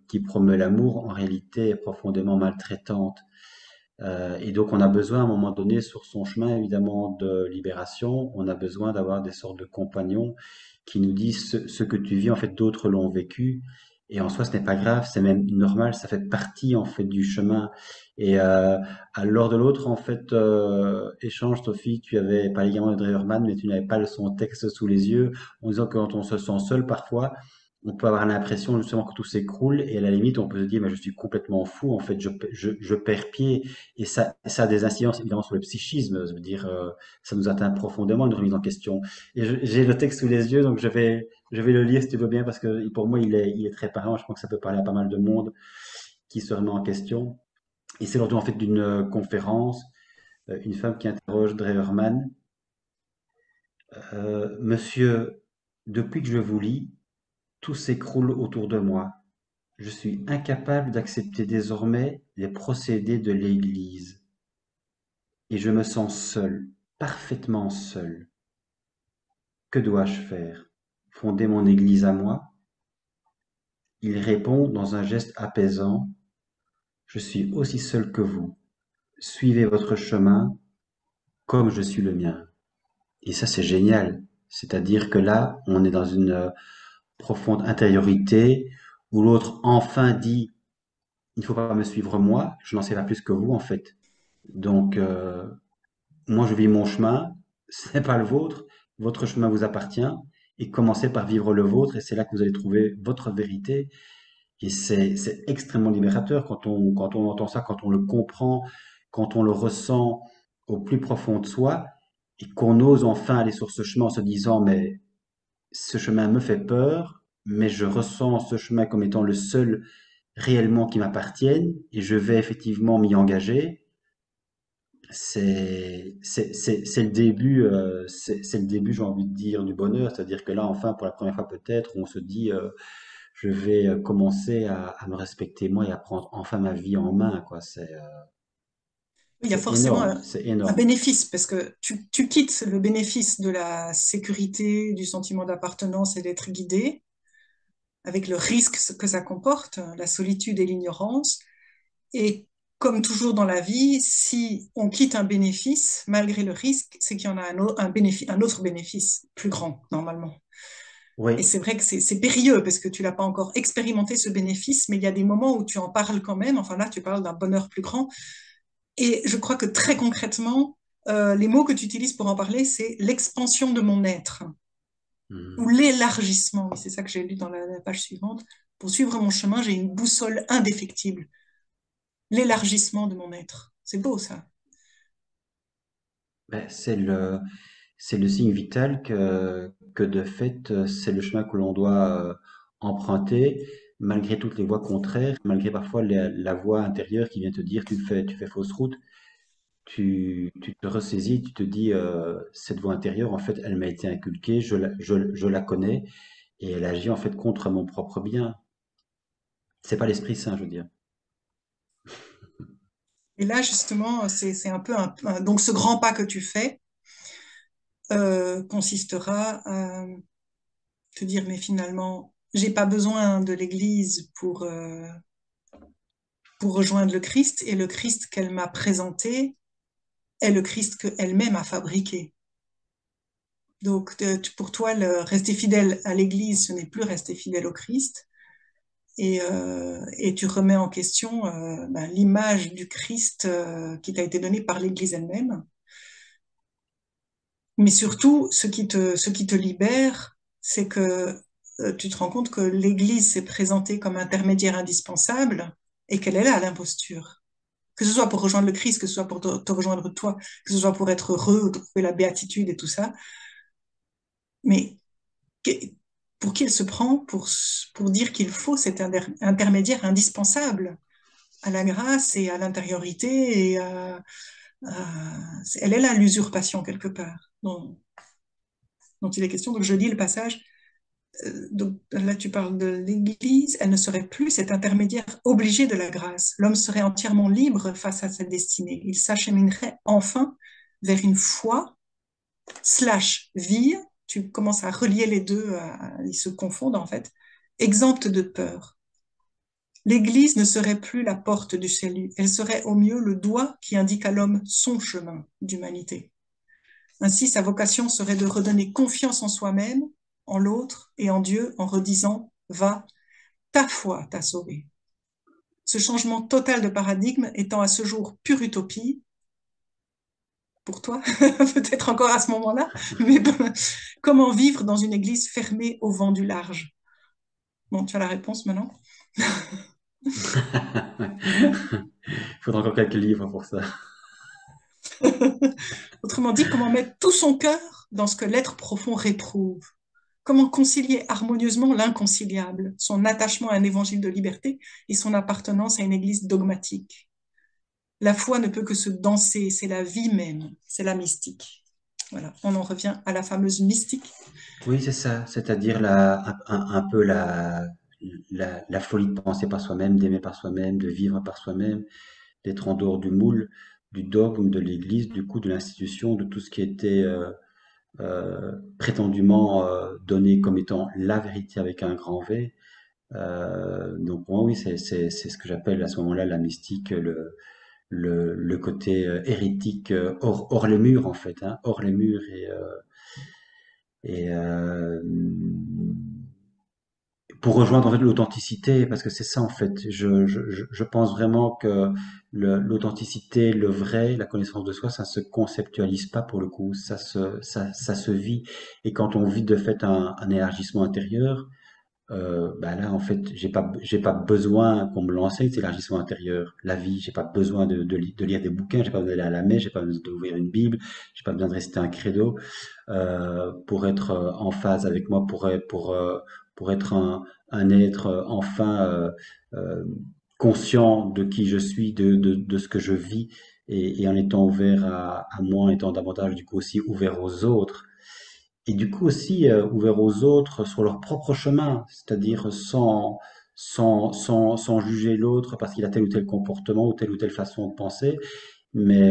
qui promeut l'amour, en réalité est profondément maltraitante. Et donc on a besoin à un moment donné sur son chemin évidemment de libération, on a besoin d'avoir des sortes de compagnons qui nous disent ce que tu vis, en fait d'autres l'ont vécu. Et en soi, ce n'est pas grave, c'est même normal, ça fait partie en fait du chemin. Et à l'heure de l'autre, en fait, échange, Sophie, tu avais parlé également de Dreherman, mais tu n'avais pas son texte sous les yeux, en disant que quand on se sent seul parfois, on peut avoir l'impression justement que tout s'écroule, et à la limite, on peut se dire, mais je suis complètement fou, en fait, je perds pied, et ça a des incidences évidemment sur le psychisme, ça veut dire, ça nous atteint profondément, une remise en question. Et j'ai le texte sous les yeux, donc je vais le lire si tu veux bien, parce que pour moi, il est très parlant. Je pense que ça peut parler à pas mal de monde qui se remet en question. Et c'est lors en fait d'une conférence, une femme qui interroge Dreherman. Monsieur, depuis que je vous lis, tout s'écroule autour de moi. Je suis incapable d'accepter désormais les procédés de l'Église. Et je me sens seul, parfaitement seul. Que dois-je faire? Fonder mon Église à moi? Il répond dans un geste apaisant, je suis aussi seul que vous. Suivez votre chemin comme je suis le mien. Et ça, c'est génial. C'est-à-dire que là, on est dans une profonde intériorité où l'autre enfin dit, il ne faut pas me suivre moi, je n'en sais pas plus que vous en fait. Donc, moi, je vis mon chemin, ce n'est pas le vôtre, votre chemin vous appartient, et commencez par vivre le vôtre, et c'est là que vous allez trouver votre vérité. Et c'est extrêmement libérateur quand on entend ça, quand on le comprend, quand on le ressent au plus profond de soi, et qu'on ose enfin aller sur ce chemin en se disant, mais ce chemin me fait peur, mais je ressens ce chemin comme étant le seul réellement qui m'appartienne, et je vais effectivement m'y engager. C'est le début, c'est le début, j'ai envie de dire, du bonheur. C'est-à-dire que là, enfin, pour la première fois peut-être, on se dit, je vais commencer à me respecter moi et à prendre enfin ma vie en main, quoi. Il y a C'est forcément énorme, c'est un énorme. bénéfice, parce que tu quittes le bénéfice de la sécurité, du sentiment d'appartenance et d'être guidé, avec le risque que ça comporte, la solitude et l'ignorance. Et comme toujours dans la vie, si on quitte un bénéfice, malgré le risque, c'est qu'il y en a un autre bénéfice plus grand, normalement. Et Oui, c'est vrai que c'est périlleux parce que tu l'as pas encore expérimenté ce bénéfice, mais il y a des moments où tu en parles quand même. Enfin là, tu parles d'un bonheur plus grand. Et je crois que très concrètement, les mots que tu utilises pour en parler, c'est l'expansion de mon être ou mhm. l'élargissement. Oui, c'est ça que j'ai lu dans la page suivante. Pour suivre mon chemin, j'ai une boussole indéfectible. L'élargissement de mon être. C'est beau ça. Ben, c'est le signe vital que de fait, c'est le chemin que l'on doit emprunter, malgré toutes les voies contraires, malgré parfois la voix intérieure qui vient te dire tu fais fausse route. Tu te ressaisis, tu te dis, cette voix intérieure, en fait, elle m'a été inculquée, je la connais, et elle agit en fait contre mon propre bien. C'est pas l'Esprit Saint, je veux dire. Et là, justement, c'est un peu donc ce grand pas que tu fais consistera à te dire, mais finalement, j'ai pas besoin de l'Église pour rejoindre le Christ, et le Christ qu'elle m'a présenté est le Christ qu'elle-même a fabriqué. Donc, pour toi, rester fidèle à l'Église, ce n'est plus rester fidèle au Christ, et tu remets en question ben, l'image du Christ qui t'a été donnée par l'Église elle-même. Mais surtout, ce qui te libère, c'est que tu te rends compte que l'Église s'est présentée comme intermédiaire indispensable et qu'elle est là, l'imposture. Que ce soit pour rejoindre le Christ, que ce soit pour te rejoindre toi, que ce soit pour être heureux, trouver la béatitude et tout ça. Mais pour qui elle se prend pour dire qu'il faut cet intermédiaire indispensable à la grâce et à l'intériorité elle est là l'usurpation quelque part dont il est question. Donc je lis le passage. Donc là tu parles de l'Église, elle ne serait plus cet intermédiaire obligé de la grâce. L'homme serait entièrement libre face à cette destinée. Il s'acheminerait enfin vers une foi slash vie. Tu commences à relier les deux, ils se confondent en fait, exempte de peur. L'Église ne serait plus la porte du salut, elle serait au mieux le doigt qui indique à l'homme son chemin d'humanité. Ainsi, sa vocation serait de redonner confiance en soi-même, en l'autre et en Dieu en redisant « Va, ta foi t'a sauvé ». Ce changement total de paradigme étant à ce jour pure utopie, pour toi, peut-être encore à ce moment-là, mais comment vivre dans une église fermée au vent du large? Bon, tu as la réponse maintenant? Il faudra encore quelques livres pour ça. Autrement dit, comment mettre tout son cœur dans ce que l'être profond réprouve? Comment concilier harmonieusement l'inconciliable, son attachement à un évangile de liberté et son appartenance à une église dogmatique? La foi ne peut que se danser, c'est la vie même, c'est la mystique. Voilà, on en revient à la fameuse mystique. Oui, c'est ça, c'est-à-dire un peu la folie de penser par soi-même, d'aimer par soi-même, de vivre par soi-même, d'être en dehors du moule, du dogme, de l'Église, du coup de l'institution, de tout ce qui était prétendument donné comme étant la vérité avec un grand V. Donc moi, oui, c'est ce que j'appelle à ce moment-là la mystique, le côté hérétique hors les murs en fait, hein, hors les murs et pour rejoindre en fait l'authenticité, parce que c'est ça en fait. Je pense vraiment que l'authenticité, le vrai, la connaissance de soi, ça se conceptualise pas pour le coup, ça se vit. Et quand on vit de fait un élargissement intérieur, bah là en fait j'ai pas besoin qu'on me l'enseigne cet élargissement intérieur. La vie, j'ai pas besoin de lire des bouquins, j'ai pas besoin d'aller à la messe, j'ai pas besoin d'ouvrir une Bible, j'ai pas besoin de réciter un credo pour être en phase avec moi, pour être un être enfin euh, conscient de qui je suis, de ce que je vis, et en étant ouvert à moi, en étant davantage du coup aussi ouvert aux autres, et du coup aussi ouvert aux autres sur leur propre chemin, c'est-à-dire sans juger l'autre parce qu'il a tel ou tel comportement ou telle façon de penser, mais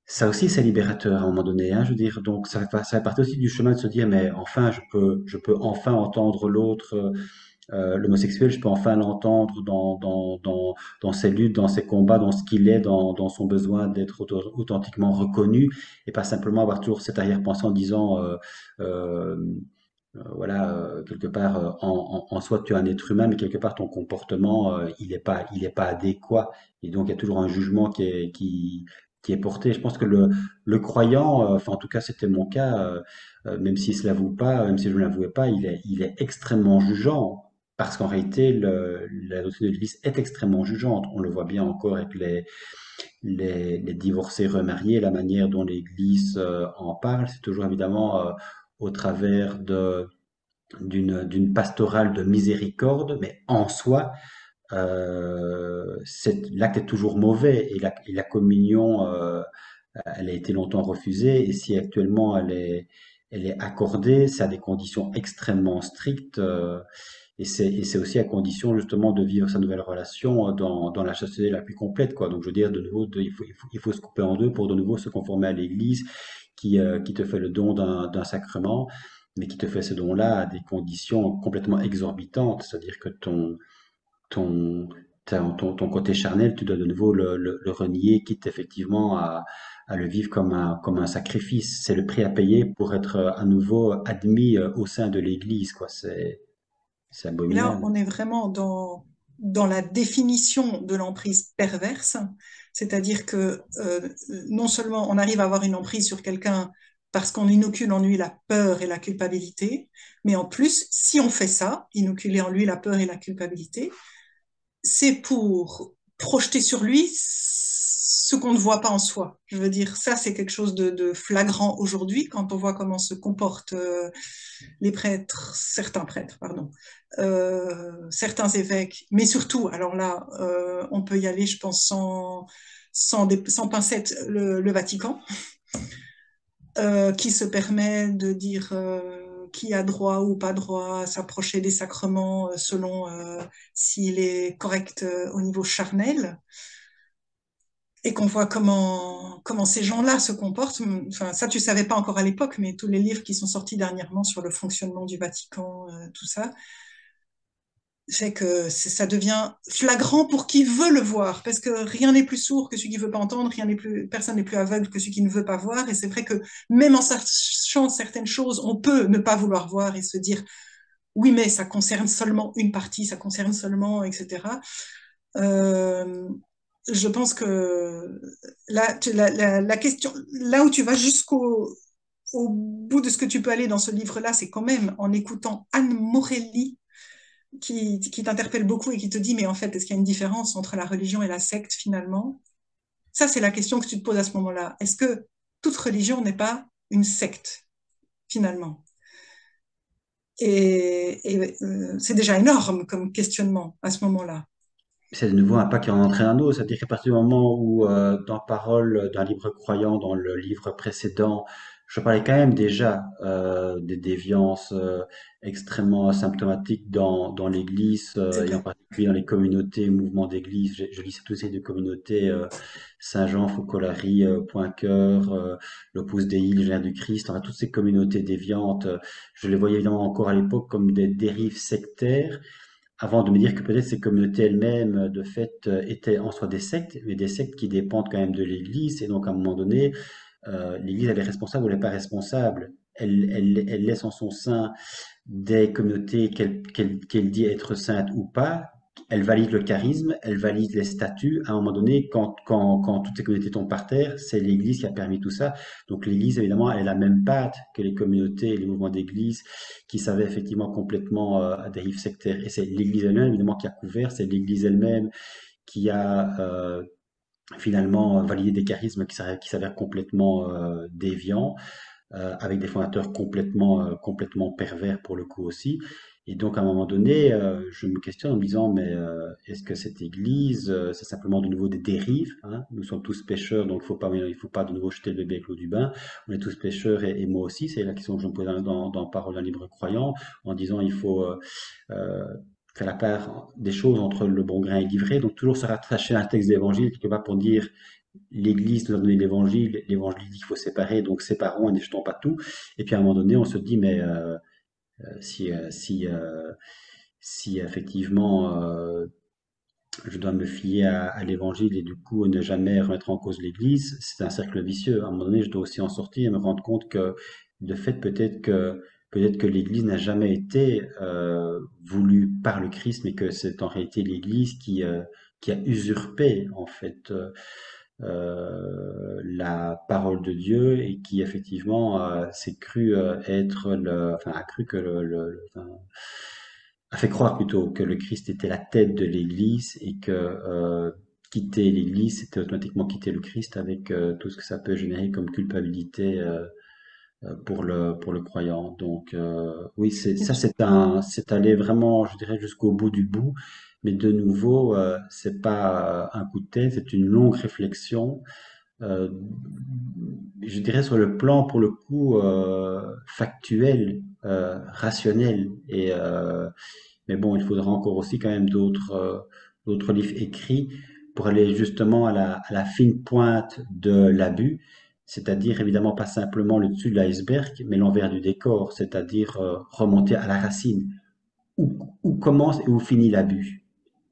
ça aussi, c'est libérateur à un moment donné, hein, je veux dire. Donc, ça fait partie aussi du chemin de se dire, mais enfin, je peux enfin entendre l'autre, l'homosexuel, je peux enfin l'entendre dans ses luttes, dans ses combats, dans ce qu'il est, dans son besoin d'être authentiquement reconnu, et pas simplement avoir toujours cette arrière-pensée en disant, euh, voilà, quelque part, en soi, tu es un être humain, mais quelque part, ton comportement, il est pas adéquat. Et donc, il y a toujours un jugement qui est porté. Je pense que le croyant, enfin, en tout cas, c'était mon cas, même s'il se l'avoue pas, même si je ne l'avouais pas, il est extrêmement jugeant. Parce qu'en réalité, la doctrine de l'Église est extrêmement jugeante. On le voit bien encore avec les divorcés remariés, la manière dont l'Église en parle, c'est toujours évidemment au travers d'une pastorale de miséricorde, mais en soi, l'acte est toujours mauvais et et la communion, elle a été longtemps refusée et si actuellement elle est accordée, c'est à des conditions extrêmement strictes et c'est aussi à condition justement de vivre sa nouvelle relation dans la chasteté la plus complète, quoi. Donc je veux dire, de nouveau, il faut se couper en deux pour de nouveau se conformer à l'Église qui te fait le don d'un sacrement, mais qui te fait ce don-là à des conditions complètement exorbitantes, c'est-à-dire que ton, ton côté charnel, tu dois de nouveau le renier, quitte effectivement à le vivre comme un sacrifice. C'est le prix à payer pour être à nouveau admis au sein de l'Église, quoi. C'est Et là, abominable. on est vraiment dans la définition de l'emprise perverse, c'est-à-dire que non seulement on arrive à avoir une emprise sur quelqu'un parce qu'on inocule en lui la peur et la culpabilité. Mais en plus, si on fait ça, inoculer en lui la peur et la culpabilité, c'est pour projeter sur lui ce qu'on ne voit pas en soi. Je veux dire, ça, c'est quelque chose de flagrant aujourd'hui quand on voit comment se comportent les prêtres, certains prêtres, pardon, certains évêques, mais surtout, alors là, on peut y aller, je pense, sans pincettes, le Vatican, qui se permet de dire qui a droit ou pas droit à s'approcher des sacrements selon s'il est correct au niveau charnel, et qu'on voit comment ces gens-là se comportent. Enfin, ça, tu savais pas encore à l'époque, mais tous les livres qui sont sortis dernièrement sur le fonctionnement du Vatican, tout ça, fait que ça devient flagrant pour qui veut le voir, parce que rien n'est plus sourd que celui qui veut pas entendre, personne n'est plus aveugle que celui qui ne veut pas voir, et c'est vrai que même en sachant certaines choses, on peut ne pas vouloir voir et se dire oui, mais ça concerne seulement une partie, ça concerne seulement, etc. Euh, je pense que la question, là où tu vas jusqu'au au bout de ce que tu peux aller dans ce livre-là, c'est quand même en écoutant Anne Morelli qui t'interpelle beaucoup et qui te dit, mais en fait, est-ce qu'il y a une différence entre la religion et la secte finalement? Ça, c'est la question que tu te poses à ce moment-là. Est-ce que toute religion n'est pas une secte finalement? C'est déjà énorme comme questionnement à ce moment-là. C'est de nouveau un pas qui en entraîne un autre, c'est-à-dire qu'à partir du moment où, dans Parole d'un libre croyant, dans le livre précédent, je parlais quand même déjà des déviances extrêmement symptomatiques dans l'Église C'est et en vrai. particulier dans les communautés, mouvements d'Église. Je lis tous ces deux communautés, Saint-Jean, Focolari, Poincœur, l'Opus Dei, Légionnaire du Christ, enfin, toutes ces communautés déviantes, je les voyais évidemment encore à l'époque comme des dérives sectaires avant de me dire que peut-être ces communautés elles-mêmes, de fait, étaient en soi des sectes, mais des sectes qui dépendent quand même de l'Église. Et donc, à un moment donné, l'Église, elle est responsable ou elle n'est pas responsable. Elle laisse en son sein des communautés qu'elle dit être saintes ou pas. Elle valide le charisme, elle valide les statuts. À un moment donné, quand toutes ces communautés tombent par terre, c'est l'Église qui a permis tout ça. Donc l'Église, évidemment, elle a la même patte que les communautés et les mouvements d'Église qui savaient effectivement complètement à dérive sectaire. Et c'est l'Église elle-même, évidemment, qui a couvert. C'est l'Église elle-même qui a finalement validé des charismes qui s'avèrent complètement déviants avec des fondateurs complètement pervers pour le coup aussi. Et donc à un moment donné, je me questionne en me disant, mais est-ce que cette Église, c'est simplement de nouveau des dérives, hein. Nous sommes tous pécheurs, donc il faut pas de nouveau jeter le bébé avec l'eau du bain. On est tous pécheurs et moi aussi. C'est la question que je me pose dans Parole d'un libre croyant, en disant il faut euh, faire la part des choses entre le bon grain et l'ivraie. Donc toujours se rattacher à un texte d'évangile quelque part pour dire l'Église nous a donné l'Évangile, l'Évangile dit qu'il faut séparer, donc séparons et ne jetons pas tout. Et puis à un moment donné, on se dit, mais si, si effectivement je dois me fier à l'Évangile et du coup ne jamais remettre en cause l'Église, c'est un cercle vicieux. À un moment donné, je dois aussi en sortir et me rendre compte que de fait, peut-être que l'Église n'a jamais été voulue par le Christ, mais que c'est en réalité l'Église qui a usurpé en fait la parole de Dieu et qui effectivement s'est cru être enfin a cru que enfin, a fait croire plutôt que le Christ était la tête de l'Église et que quitter l'Église c'était automatiquement quitter le Christ avec tout ce que ça peut générer comme culpabilité pour le croyant. Donc oui, c'est aller vraiment, je dirais, jusqu'au bout du bout. Mais de nouveau, c'est pas un coup de tête, c'est une longue réflexion euh, je dirais sur le plan pour le coup factuel, rationnel. Mais bon, il faudra encore aussi quand même d'autres livres écrits pour aller justement à la fine pointe de l'abus, c'est-à-dire évidemment pas simplement le dessus de l'iceberg, mais l'envers du décor, c'est-à-dire remonter à la racine. Où commence et où finit l'abus?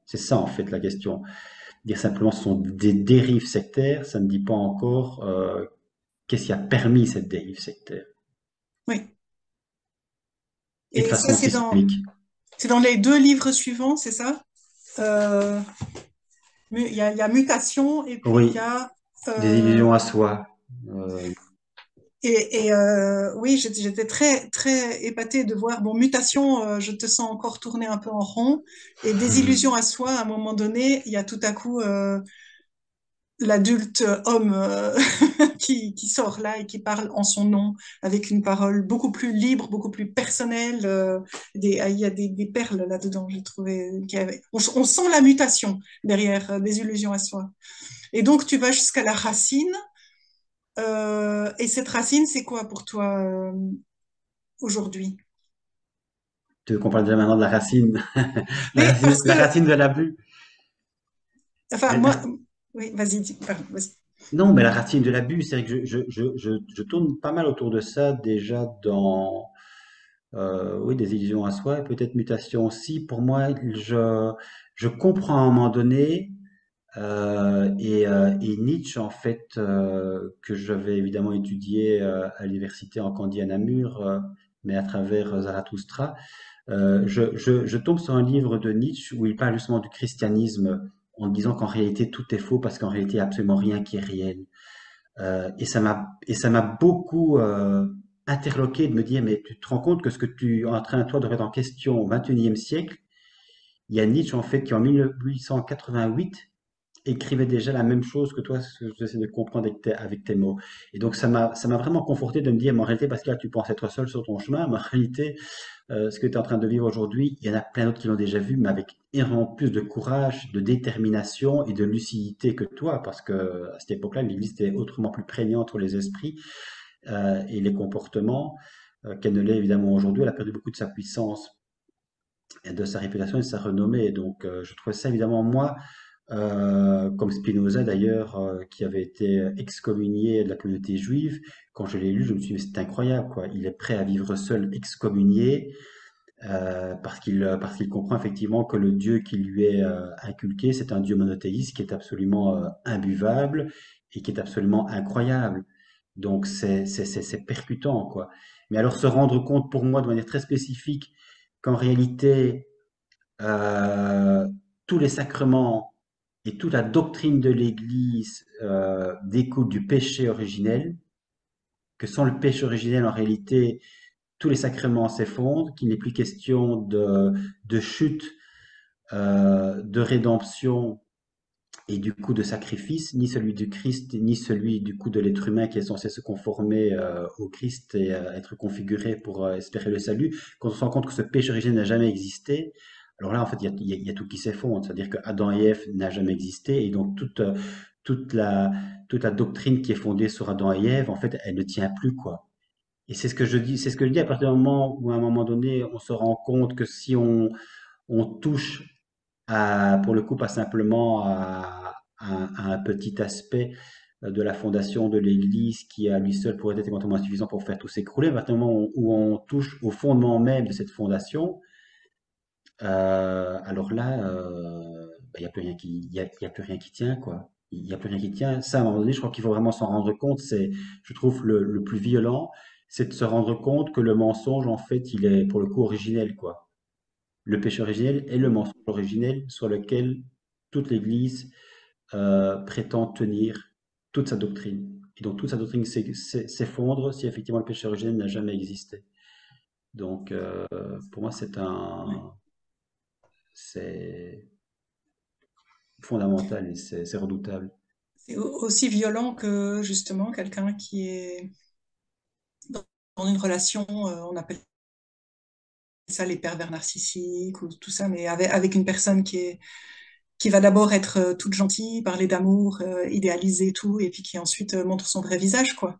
C'est ça en fait la question. Dire simplement ce sont des dérives sectaires, ça ne dit pas encore qu'est-ce qui a permis cette dérive sectaire Oui. et de Et ça, façon systémique. c'est dans les deux livres suivants, c'est ça? Euh, il y a mutation et puis il y Oui, a des illusions à soi. Euh, Oui, j'étais très, très épatée de voir, bon, mutation, je te sens encore tourner un peu en rond, et désillusion à soi, à un moment donné, il y a tout à coup l'adulte homme qui sort là et qui parle en son nom, avec une parole beaucoup plus libre, beaucoup plus personnelle. Il y a des perles là-dedans, j'ai trouvé. On sent la mutation derrière des illusions à soi. Et donc, tu vas jusqu'à la racine. Et cette racine, c'est quoi pour toi aujourd'hui? Tu veux qu'on parle déjà maintenant de la racine, Mais parce la que, racine de l'abus. enfin, Mais moi, oui, vas-y, pardon, vas-y. non, mais la racine de l'abus, c'est vrai que je tourne pas mal autour de ça déjà dans oui, des illusions à soi et peut-être mutation aussi. Pour moi, je comprends à un moment donné et Nietzsche, en fait, que j'avais évidemment étudié à l'université en Candie à Namur, mais à travers Zarathustra, je tombe sur un livre de Nietzsche où il parle justement du christianisme en disant qu'en réalité tout est faux parce qu'en réalité il n'y a absolument rien qui est réel. Et ça m'a beaucoup interloqué de me dire mais tu te rends compte que ce que tu es en train toi de remettre en question au XXIe siècle, il y a Nietzsche en fait qui en 1888 écrivait déjà la même chose que toi, ce que j'essaie de comprendre avec tes mots. Et donc ça m'a vraiment conforté de me dire, mais en réalité, parce que là tu penses être seul sur ton chemin, mais en réalité, ce que tu es en train de vivre aujourd'hui, il y en a plein d'autres qui l'ont déjà vu, mais avec énormément plus de courage, de détermination et de lucidité que toi, parce que à cette époque-là, l'Église était autrement plus prégnante sur les esprits et les comportements qu'elle ne l'est évidemment aujourd'hui. Elle a perdu beaucoup de sa puissance, et de sa réputation et de sa renommée. Donc, je trouvais ça évidemment moi, comme Spinoza d'ailleurs, qui avait été excommunié de la communauté juive. Quand je l'ai lu, je me suis dit, mais c'est incroyable, quoi. Il est prêt à vivre seul, excommunié, parce qu'il comprend effectivement que le Dieu qui lui est inculqué, c'est un Dieu monothéiste qui est absolument imbuvable et qui est absolument incroyable. Donc c'est percutant, quoi. Mais alors se rendre compte pour moi de manière très spécifique qu'en réalité, euh, tous les sacrements et toute la doctrine de l'Église découle du péché originel, que sans le péché originel, en réalité, tous les sacrements s'effondrent, qu'il n'est plus question de chute, de rédemption et du coup de sacrifice, ni celui du Christ, ni celui du coup de l'être humain qui est censé se conformer au Christ et être configuré pour espérer le salut. Quand on se rend compte que ce péché originel n'a jamais existé, alors là, en fait, il y a tout qui s'effondre. C'est-à-dire que Adam et Ève n'a jamais existé et donc toute la, toute la doctrine qui est fondée sur Adam et Ève, en fait, elle ne tient plus, quoi. Et c'est ce que je dis, c'est ce que je dis à partir du moment où, à un moment donné, on se rend compte que si on touche pour le coup, pas simplement à un petit aspect de la fondation de l'Église qui, à lui seul, pourrait être éventuellement suffisant pour faire tout s'écrouler. À partir du moment où on touche au fondement même de cette fondation, alors là, il n'y a plus rien il y a plus rien qui tient, quoi. Il n'y a plus rien qui tient. Ça, à un moment donné, je crois qu'il faut vraiment s'en rendre compte. C'est, je trouve, le plus violent, c'est de se rendre compte que le mensonge, en fait, il est pour le coup originel, quoi. Le péché originel est le mensonge originel sur lequel toute l'Église prétend tenir toute sa doctrine. Et donc toute sa doctrine s'effondre si effectivement le péché originel n'a jamais existé. Donc pour moi c'est fondamental et c'est redoutable. C'est aussi violent que justement quelqu'un qui est dans une relation, on appelle ça les pervers narcissiques ou tout ça, mais avec une personne qui va d'abord être toute gentille, parler d'amour, idéaliser tout, et puis qui ensuite montre son vrai visage, quoi.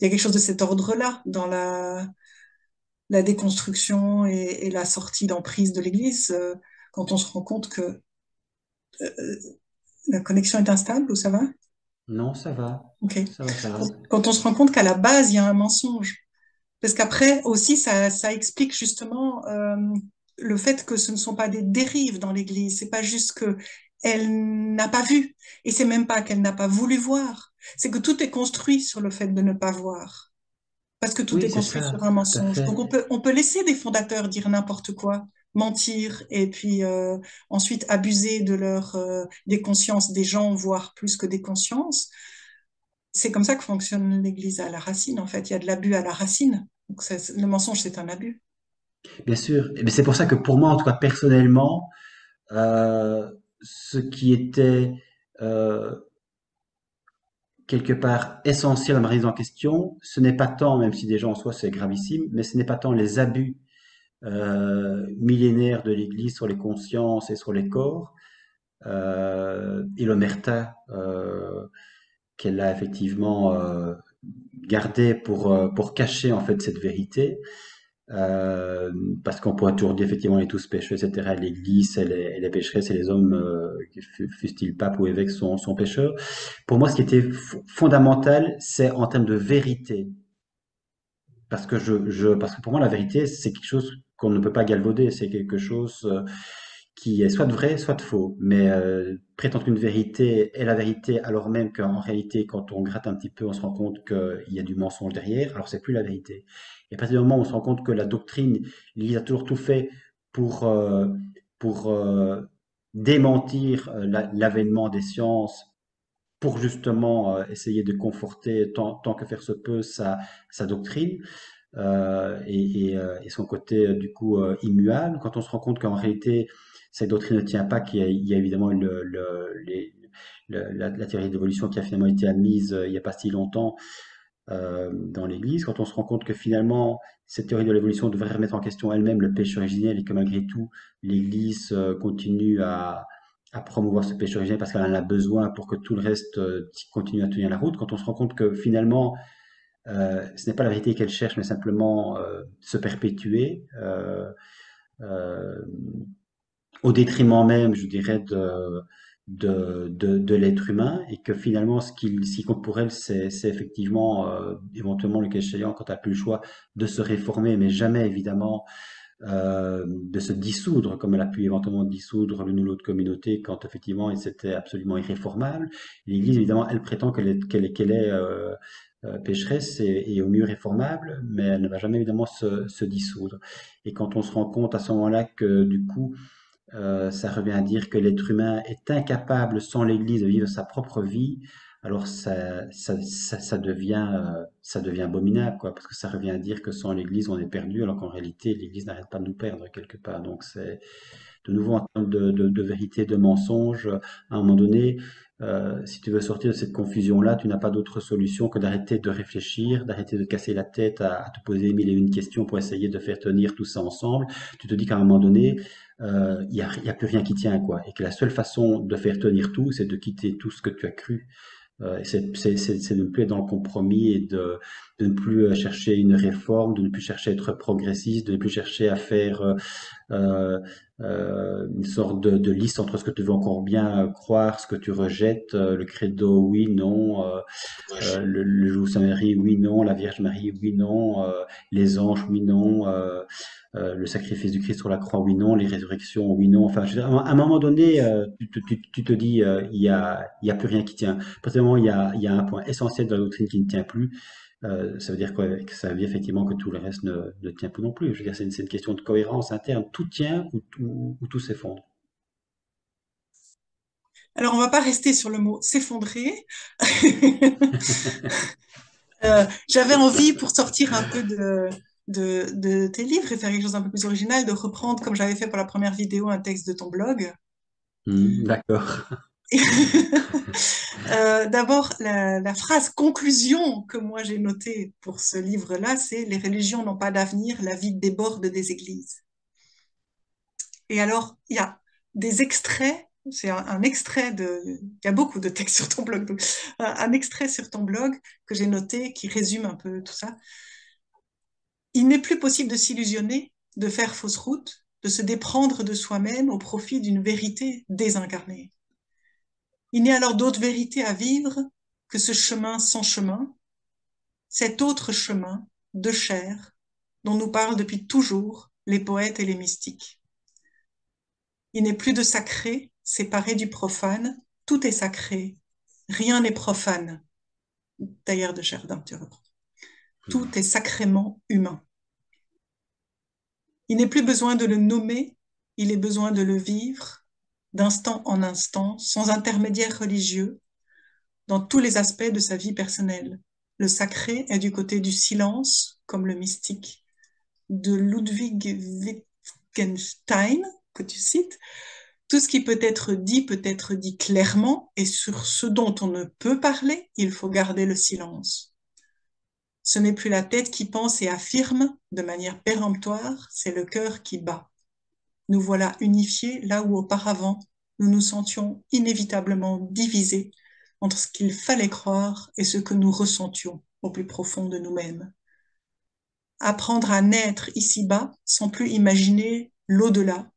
Il y a quelque chose de cet ordre-là dans la déconstruction et la sortie d'emprise de l'Église, quand on se rend compte que la connexion est instable, ou ça va? Non, ça va. Ok. Ça va, ça va. Quand on se rend compte qu'à la base, il y a un mensonge. Parce qu'après aussi, ça explique justement le fait que ce ne sont pas des dérives dans l'Église. C'est pas juste que elle n'a pas vu, et c'est même pas qu'elle n'a pas voulu voir. C'est que tout est construit sur le fait de ne pas voir, parce que tout Oui, est c'est construit ça, sur un tout à mensonge. fait. Donc on peut laisser des fondateurs dire n'importe quoi, mentir, et puis ensuite abuser de leur des consciences des gens, voire plus que des consciences. c'est comme ça que fonctionne l'Église à la racine, en fait. Il y a de l'abus à la racine. Donc, le mensonge, c'est un abus. Bien sûr. Mais c'est pour ça que pour moi, en tout cas personnellement, ce qui était euh, quelque part essentiel à ma remise en question, ce n'est pas tant, même si déjà en soi c'est gravissime, mais ce n'est pas tant les abus millénaires de l'Église sur les consciences et sur les corps, et l'omerta qu'elle a effectivement gardé pour cacher en fait cette vérité. Euh, Parce qu'on pourrait toujours dire effectivement on est tous pécheurs, etc. L'Église, elle est pécheresse et les hommes, fussent-ils pape ou évêques, sont pécheurs. Pour moi, ce qui était fondamental, c'est en termes de vérité. Parce que pour moi, la vérité, c'est quelque chose qu'on ne peut pas galvauder. C'est quelque chose qui est soit de vrai, soit de faux. Mais prétendre qu'une vérité est la vérité, alors même qu'en réalité, quand on gratte un petit peu, on se rend compte qu'il y a du mensonge derrière, alors c'est plus la vérité. Et à partir du moment où on se rend compte que la doctrine, l'Église a toujours tout fait pour, euh, pour démentir l'avènement des sciences, pour justement essayer de conforter tant que faire se peut sa doctrine, et son côté du coup immuable. Quand on se rend compte qu'en réalité cette doctrine ne tient pas, qu'il y a évidemment la théorie de l'évolution qui a finalement été admise il n'y a pas si longtemps dans l'Église, quand on se rend compte que finalement cette théorie de l'évolution devrait remettre en question elle-même le péché originel et que malgré tout l'Église continue à promouvoir ce péché originel parce qu'elle en a besoin pour que tout le reste continue à tenir la route, quand on se rend compte que finalement ce n'est pas la vérité qu'elle cherche, mais simplement se perpétuer euh, au détriment même, je dirais, de l'être humain, et que finalement, ce qui compte pour elle, c'est effectivement, éventuellement, le cas échéant, quand elle n'a plus le choix, de se réformer, mais jamais, évidemment, de se dissoudre, comme elle a pu éventuellement dissoudre l'une ou l'autre communauté, quand effectivement, c'était absolument irréformable. L'Église, évidemment, elle prétend qu'elle est pécheresse et au mieux réformable, mais elle ne va jamais évidemment se dissoudre. Et quand on se rend compte à ce moment-là que du coup, ça revient à dire que l'être humain est incapable sans l'Église de vivre sa propre vie, alors ça devient abominable, quoi, parce que ça revient à dire que sans l'Église on est perdu, alors qu'en réalité l'Église n'arrête pas de nous perdre quelque part. Donc c'est de nouveau en termes de vérité, de mensonge, à un moment donné, si tu veux sortir de cette confusion-là, tu n'as pas d'autre solution que d'arrêter de réfléchir, d'arrêter de casser la tête à te poser mille et une questions pour essayer de faire tenir tout ça ensemble. Tu te dis qu'à un moment donné, il y a plus rien qui tient, quoi, et que la seule façon de faire tenir tout, c'est de quitter tout ce que tu as cru. C'est de ne plus être dans le compromis et de ne plus chercher une réforme, de ne plus chercher à être progressiste, de ne plus chercher à faire euh, une sorte de liste entre ce que tu veux encore bien croire, ce que tu rejettes, le credo, oui, non, le Loup Saint Marie, oui, non, la Vierge Marie, oui, non, les anges, oui, non, le sacrifice du Christ sur la croix, oui, non, les résurrections, oui, non. Enfin, je veux dire, à un moment donné, tu te dis, il y a plus rien qui tient. Particulièrement, il y a un point essentiel de la doctrine qui ne tient plus. Ça veut dire quoi? Que ça veut dire effectivement que tout le reste ne tient plus non plus. Je veux dire, c'est une question de cohérence interne. Tout tient ou tout s'effondre. Alors, on va pas rester sur le mot s'effondrer. J'avais envie, pour sortir un peu de tes livres et faire quelque chose d'un peu plus original, de reprendre, comme j'avais fait pour la première vidéo, un texte de ton blog. D'accord. D'abord, la phrase conclusion que moi j'ai notée pour ce livre-là, c'est les religions n'ont pas d'avenir, la vie déborde des églises. Et alors, il y a des extraits, c'est un extrait il y a beaucoup de textes sur ton blog, donc, un extrait sur ton blog que j'ai noté qui résume un peu tout ça. Il n'est plus possible de s'illusionner, de faire fausse route, de se déprendre de soi-même au profit d'une vérité désincarnée. Il n'y a alors d'autre vérité à vivre que ce chemin sans chemin, cet autre chemin de chair dont nous parlent depuis toujours les poètes et les mystiques. Il n'est plus de sacré, séparé du profane, tout est sacré, rien n'est profane. D'ailleurs de Chardin, tu reprends. Tout est sacrément humain. Il n'est plus besoin de le nommer, il est besoin de le vivre, d'instant en instant, sans intermédiaire religieux, dans tous les aspects de sa vie personnelle. Le sacré est du côté du silence, comme le mystique de Ludwig Wittgenstein, que tu cites. Tout ce qui peut être dit clairement, et sur ce dont on ne peut parler, il faut garder le silence. Ce n'est plus la tête qui pense et affirme de manière péremptoire, c'est le cœur qui bat. Nous voilà unifiés là où auparavant nous nous sentions inévitablement divisés entre ce qu'il fallait croire et ce que nous ressentions au plus profond de nous-mêmes. Apprendre à naître ici-bas sans plus imaginer l'au-delà.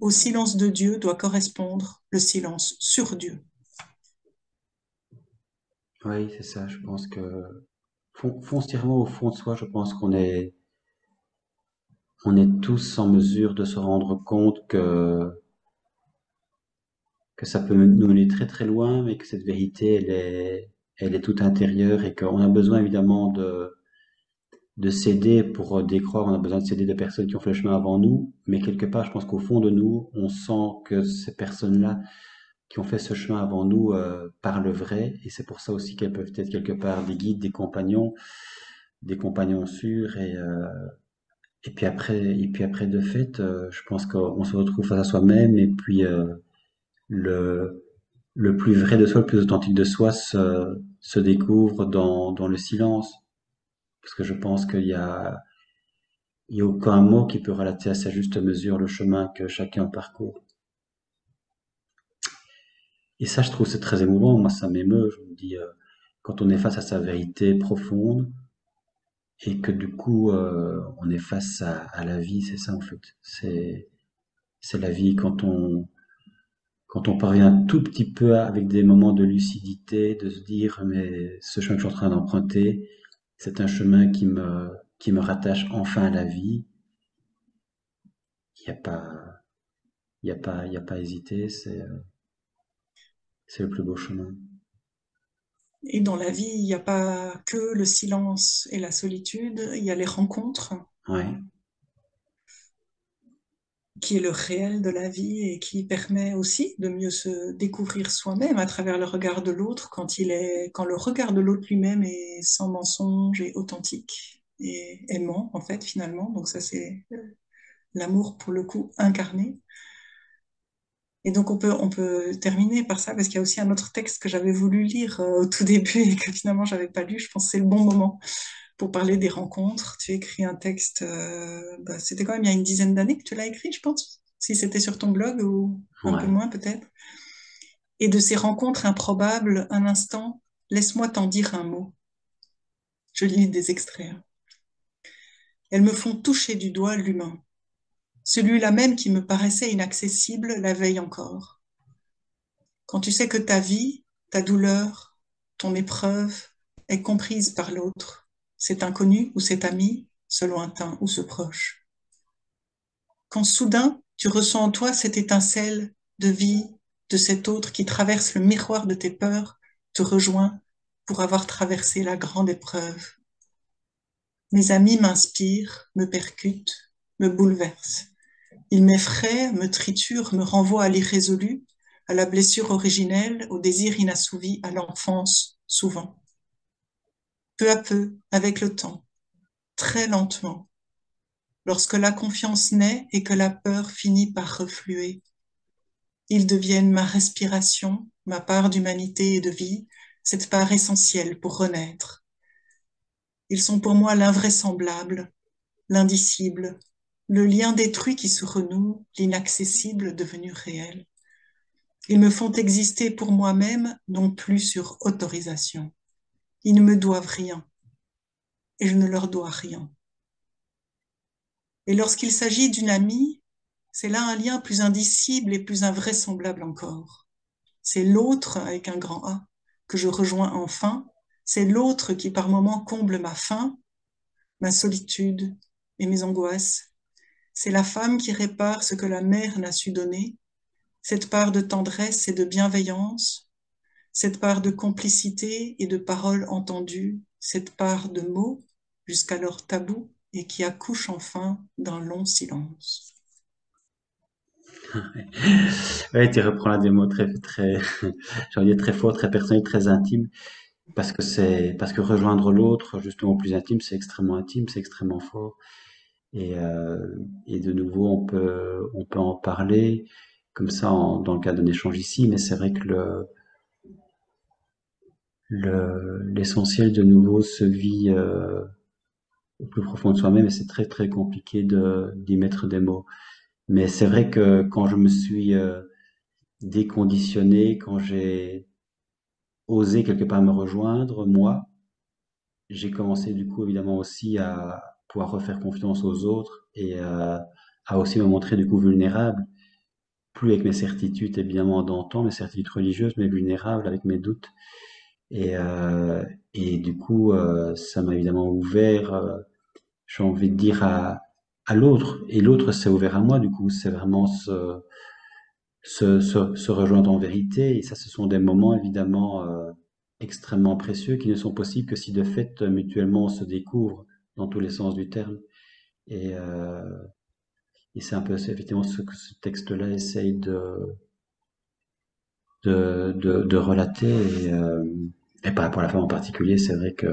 Au silence de Dieu doit correspondre le silence sur Dieu. Oui, c'est ça. Je pense que foncièrement au fond de soi, je pense on est tous en mesure de se rendre compte que ça peut nous mener très très loin, mais que cette vérité, elle est toute intérieure et qu'on a besoin évidemment de s'aider pour décroire, on a besoin de s'aider de personnes qui ont fait le chemin avant nous, mais quelque part, je pense qu'au fond de nous, on sent que ces personnes-là qui ont fait ce chemin avant nous parlent vrai, et c'est pour ça aussi qu'elles peuvent être quelque part des guides, des compagnons sûrs, et puis après de fait, je pense qu'on se retrouve face à soi-même, et puis le, le plus vrai de soi, le plus authentique de soi se découvre dans le silence, parce que je pense il y a aucun mot qui peut relater à sa juste mesure le chemin que chacun parcourt. Et ça, je trouve, c'est très émouvant. Moi, ça m'émeut. Je me dis, quand on est face à sa vérité profonde et que du coup, on est face à la vie, c'est ça en fait. C'est la vie quand on parvient un tout petit peu avec des moments de lucidité, de se dire, mais ce chemin que je suis en train d'emprunter, c'est un chemin qui me rattache enfin à la vie. Il n'y a pas, il y a pas à hésiter. C'est le plus beau chemin. Et dans la vie, il n'y a pas que le silence et la solitude, il y a les rencontres, Ouais, qui est le réel de la vie et qui permet aussi de mieux se découvrir soi-même à travers le regard de l'autre quand le regard de l'autre lui-même est sans mensonge et authentique et aimant, en fait, finalement. Donc ça, c'est l'amour, pour le coup, incarné. Et donc, on peut terminer par ça, parce qu'il y a aussi un autre texte que j'avais voulu lire au tout début et que finalement, j'avais pas lu. Je pense que c'est le bon moment pour parler des rencontres. Tu as écrit un texte, c'était quand même il y a une dizaine d'années que tu l'as écrit, je pense, si c'était sur ton blog ou un peu ouais. moins peut-être. Et de ces rencontres improbables, un instant, laisse-moi t'en dire un mot. Je lis des extraits. Elles me font toucher du doigt l'humain, celui-là même qui me paraissait inaccessible la veille encore. Quand tu sais que ta vie, ta douleur, ton épreuve est comprise par l'autre, cet inconnu ou cet ami, ce lointain ou ce proche. Quand soudain tu ressens en toi cette étincelle de vie de cet autre qui traverse le miroir de tes peurs, te rejoint pour avoir traversé la grande épreuve. Mes amis m'inspirent, me percutent, me bouleversent. Ils m'effraient, me triturent, me renvoient à l'irrésolu, à la blessure originelle, au désir inassouvi, à l'enfance, souvent. Peu à peu, avec le temps, très lentement, lorsque la confiance naît et que la peur finit par refluer, ils deviennent ma respiration, ma part d'humanité et de vie, cette part essentielle pour renaître. Ils sont pour moi l'invraisemblable, l'indicible, le lien détruit qui se renoue, l'inaccessible devenu réel. Ils me font exister pour moi-même, non plus sur autorisation. Ils ne me doivent rien et je ne leur dois rien. Et lorsqu'il s'agit d'une amie, c'est là un lien plus indicible et plus invraisemblable encore. C'est l'autre avec un grand A que je rejoins enfin. C'est l'autre qui par moments comble ma faim, ma solitude et mes angoisses. C'est la femme qui répare ce que la mère n'a su donner, cette part de tendresse et de bienveillance, cette part de complicité et de paroles entendues, cette part de mots jusqu'alors tabous et qui accouche enfin d'un long silence. Ouais, tu reprends là des mots très, très, j'ai envie de dire très forts, très personnels, très intimes, parce que rejoindre l'autre, justement plus intime, c'est extrêmement intime, c'est extrêmement fort. Et, euh, et de nouveau, on peut en parler comme ça dans le cadre d'un échange ici, mais c'est vrai que l'essentiel de nouveau se vit au plus profond de soi-même et c'est très très compliqué d'y mettre des mots. Mais c'est vrai que quand je me suis déconditionné, quand j'ai osé quelque part me rejoindre, moi, j'ai commencé du coup évidemment aussi à pouvoir refaire confiance aux autres et à aussi me montrer du coup vulnérable, plus avec mes certitudes évidemment d'antan, mes certitudes religieuses, mais vulnérable avec mes doutes. Et, euh, et du coup, ça m'a évidemment ouvert, j'ai envie de dire, à l'autre. Et l'autre s'est ouvert à moi, du coup, c'est vraiment se rejoindre en vérité. Et ça, ce sont des moments évidemment extrêmement précieux qui ne sont possibles que si de fait mutuellement on se découvre dans tous les sens du terme. Et, euh, et c'est un peu effectivement ce que ce texte-là essaye de relater. Et par rapport à la femme en particulier, c'est vrai que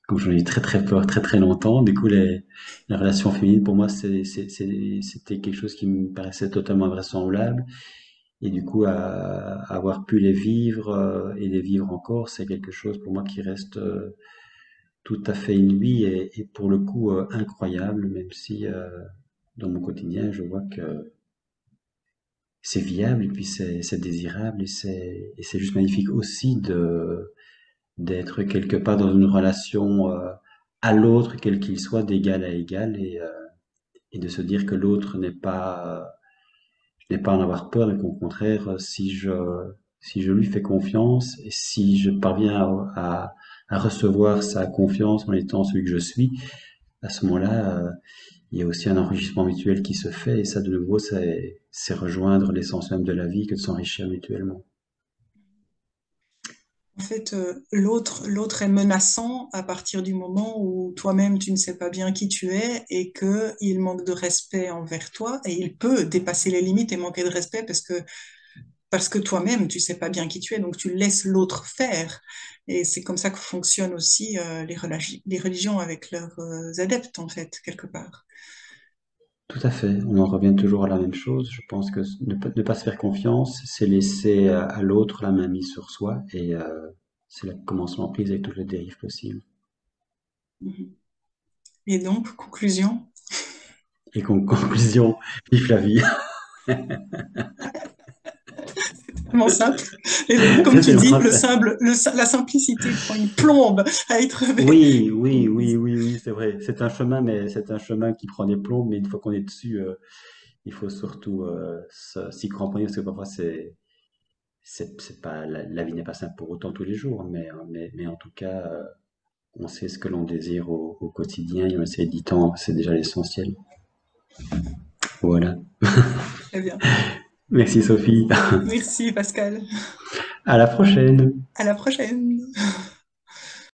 comme j'en ai eu très très peur très très longtemps, du coup les relations féminines pour moi c'était quelque chose qui me paraissait totalement invraisemblable. Et du coup, avoir pu les vivre et les vivre encore, c'est quelque chose pour moi qui reste tout à fait inouï et pour le coup incroyable, même si dans mon quotidien, je vois que c'est viable et puis c'est désirable et c'est juste magnifique aussi d'être quelque part dans une relation à l'autre, quel qu'il soit, d'égal à égal et de se dire que l'autre je n'ai pas à en avoir peur, mais qu'au contraire, si je lui fais confiance et si je parviens à recevoir sa confiance en étant celui que je suis, à ce moment-là, il y a aussi un enrichissement mutuel qui se fait et ça, de nouveau, c'est rejoindre l'essence même de la vie que de s'enrichir mutuellement. En fait, l'autre est menaçant à partir du moment où toi-même tu ne sais pas bien qui tu es et que il manque de respect envers toi et il peut dépasser les limites et manquer de respect parce que toi-même tu sais pas bien qui tu es donc tu laisses l'autre faire et c'est comme ça que fonctionnent aussi les religions avec leurs adeptes en fait quelque part. Tout à fait, on en revient toujours à la même chose. Je pense que ne pas se faire confiance, c'est laisser à l'autre la main mise sur soi et c'est là que commence l'emprise avec toutes les dérives possibles. Mhm. Et donc conclusion. Et conclusion, vive la vie. Vraiment simple. Et comme tu C'était dis, vraiment ça. la simplicité prend une plombe à être Oui, c'est vrai. C'est un chemin, mais c'est un chemin qui prend des plombs, mais une fois qu'on est dessus, il faut surtout s'y cramponner, parce que parfois c'est pas, la vie n'est pas simple pour autant tous les jours, mais en tout cas, on sait ce que l'on désire au quotidien, et on essaie d'y tendre, c'est déjà l'essentiel. Voilà. très bien. Merci Sophie. Merci Pascal. À la prochaine. À la prochaine.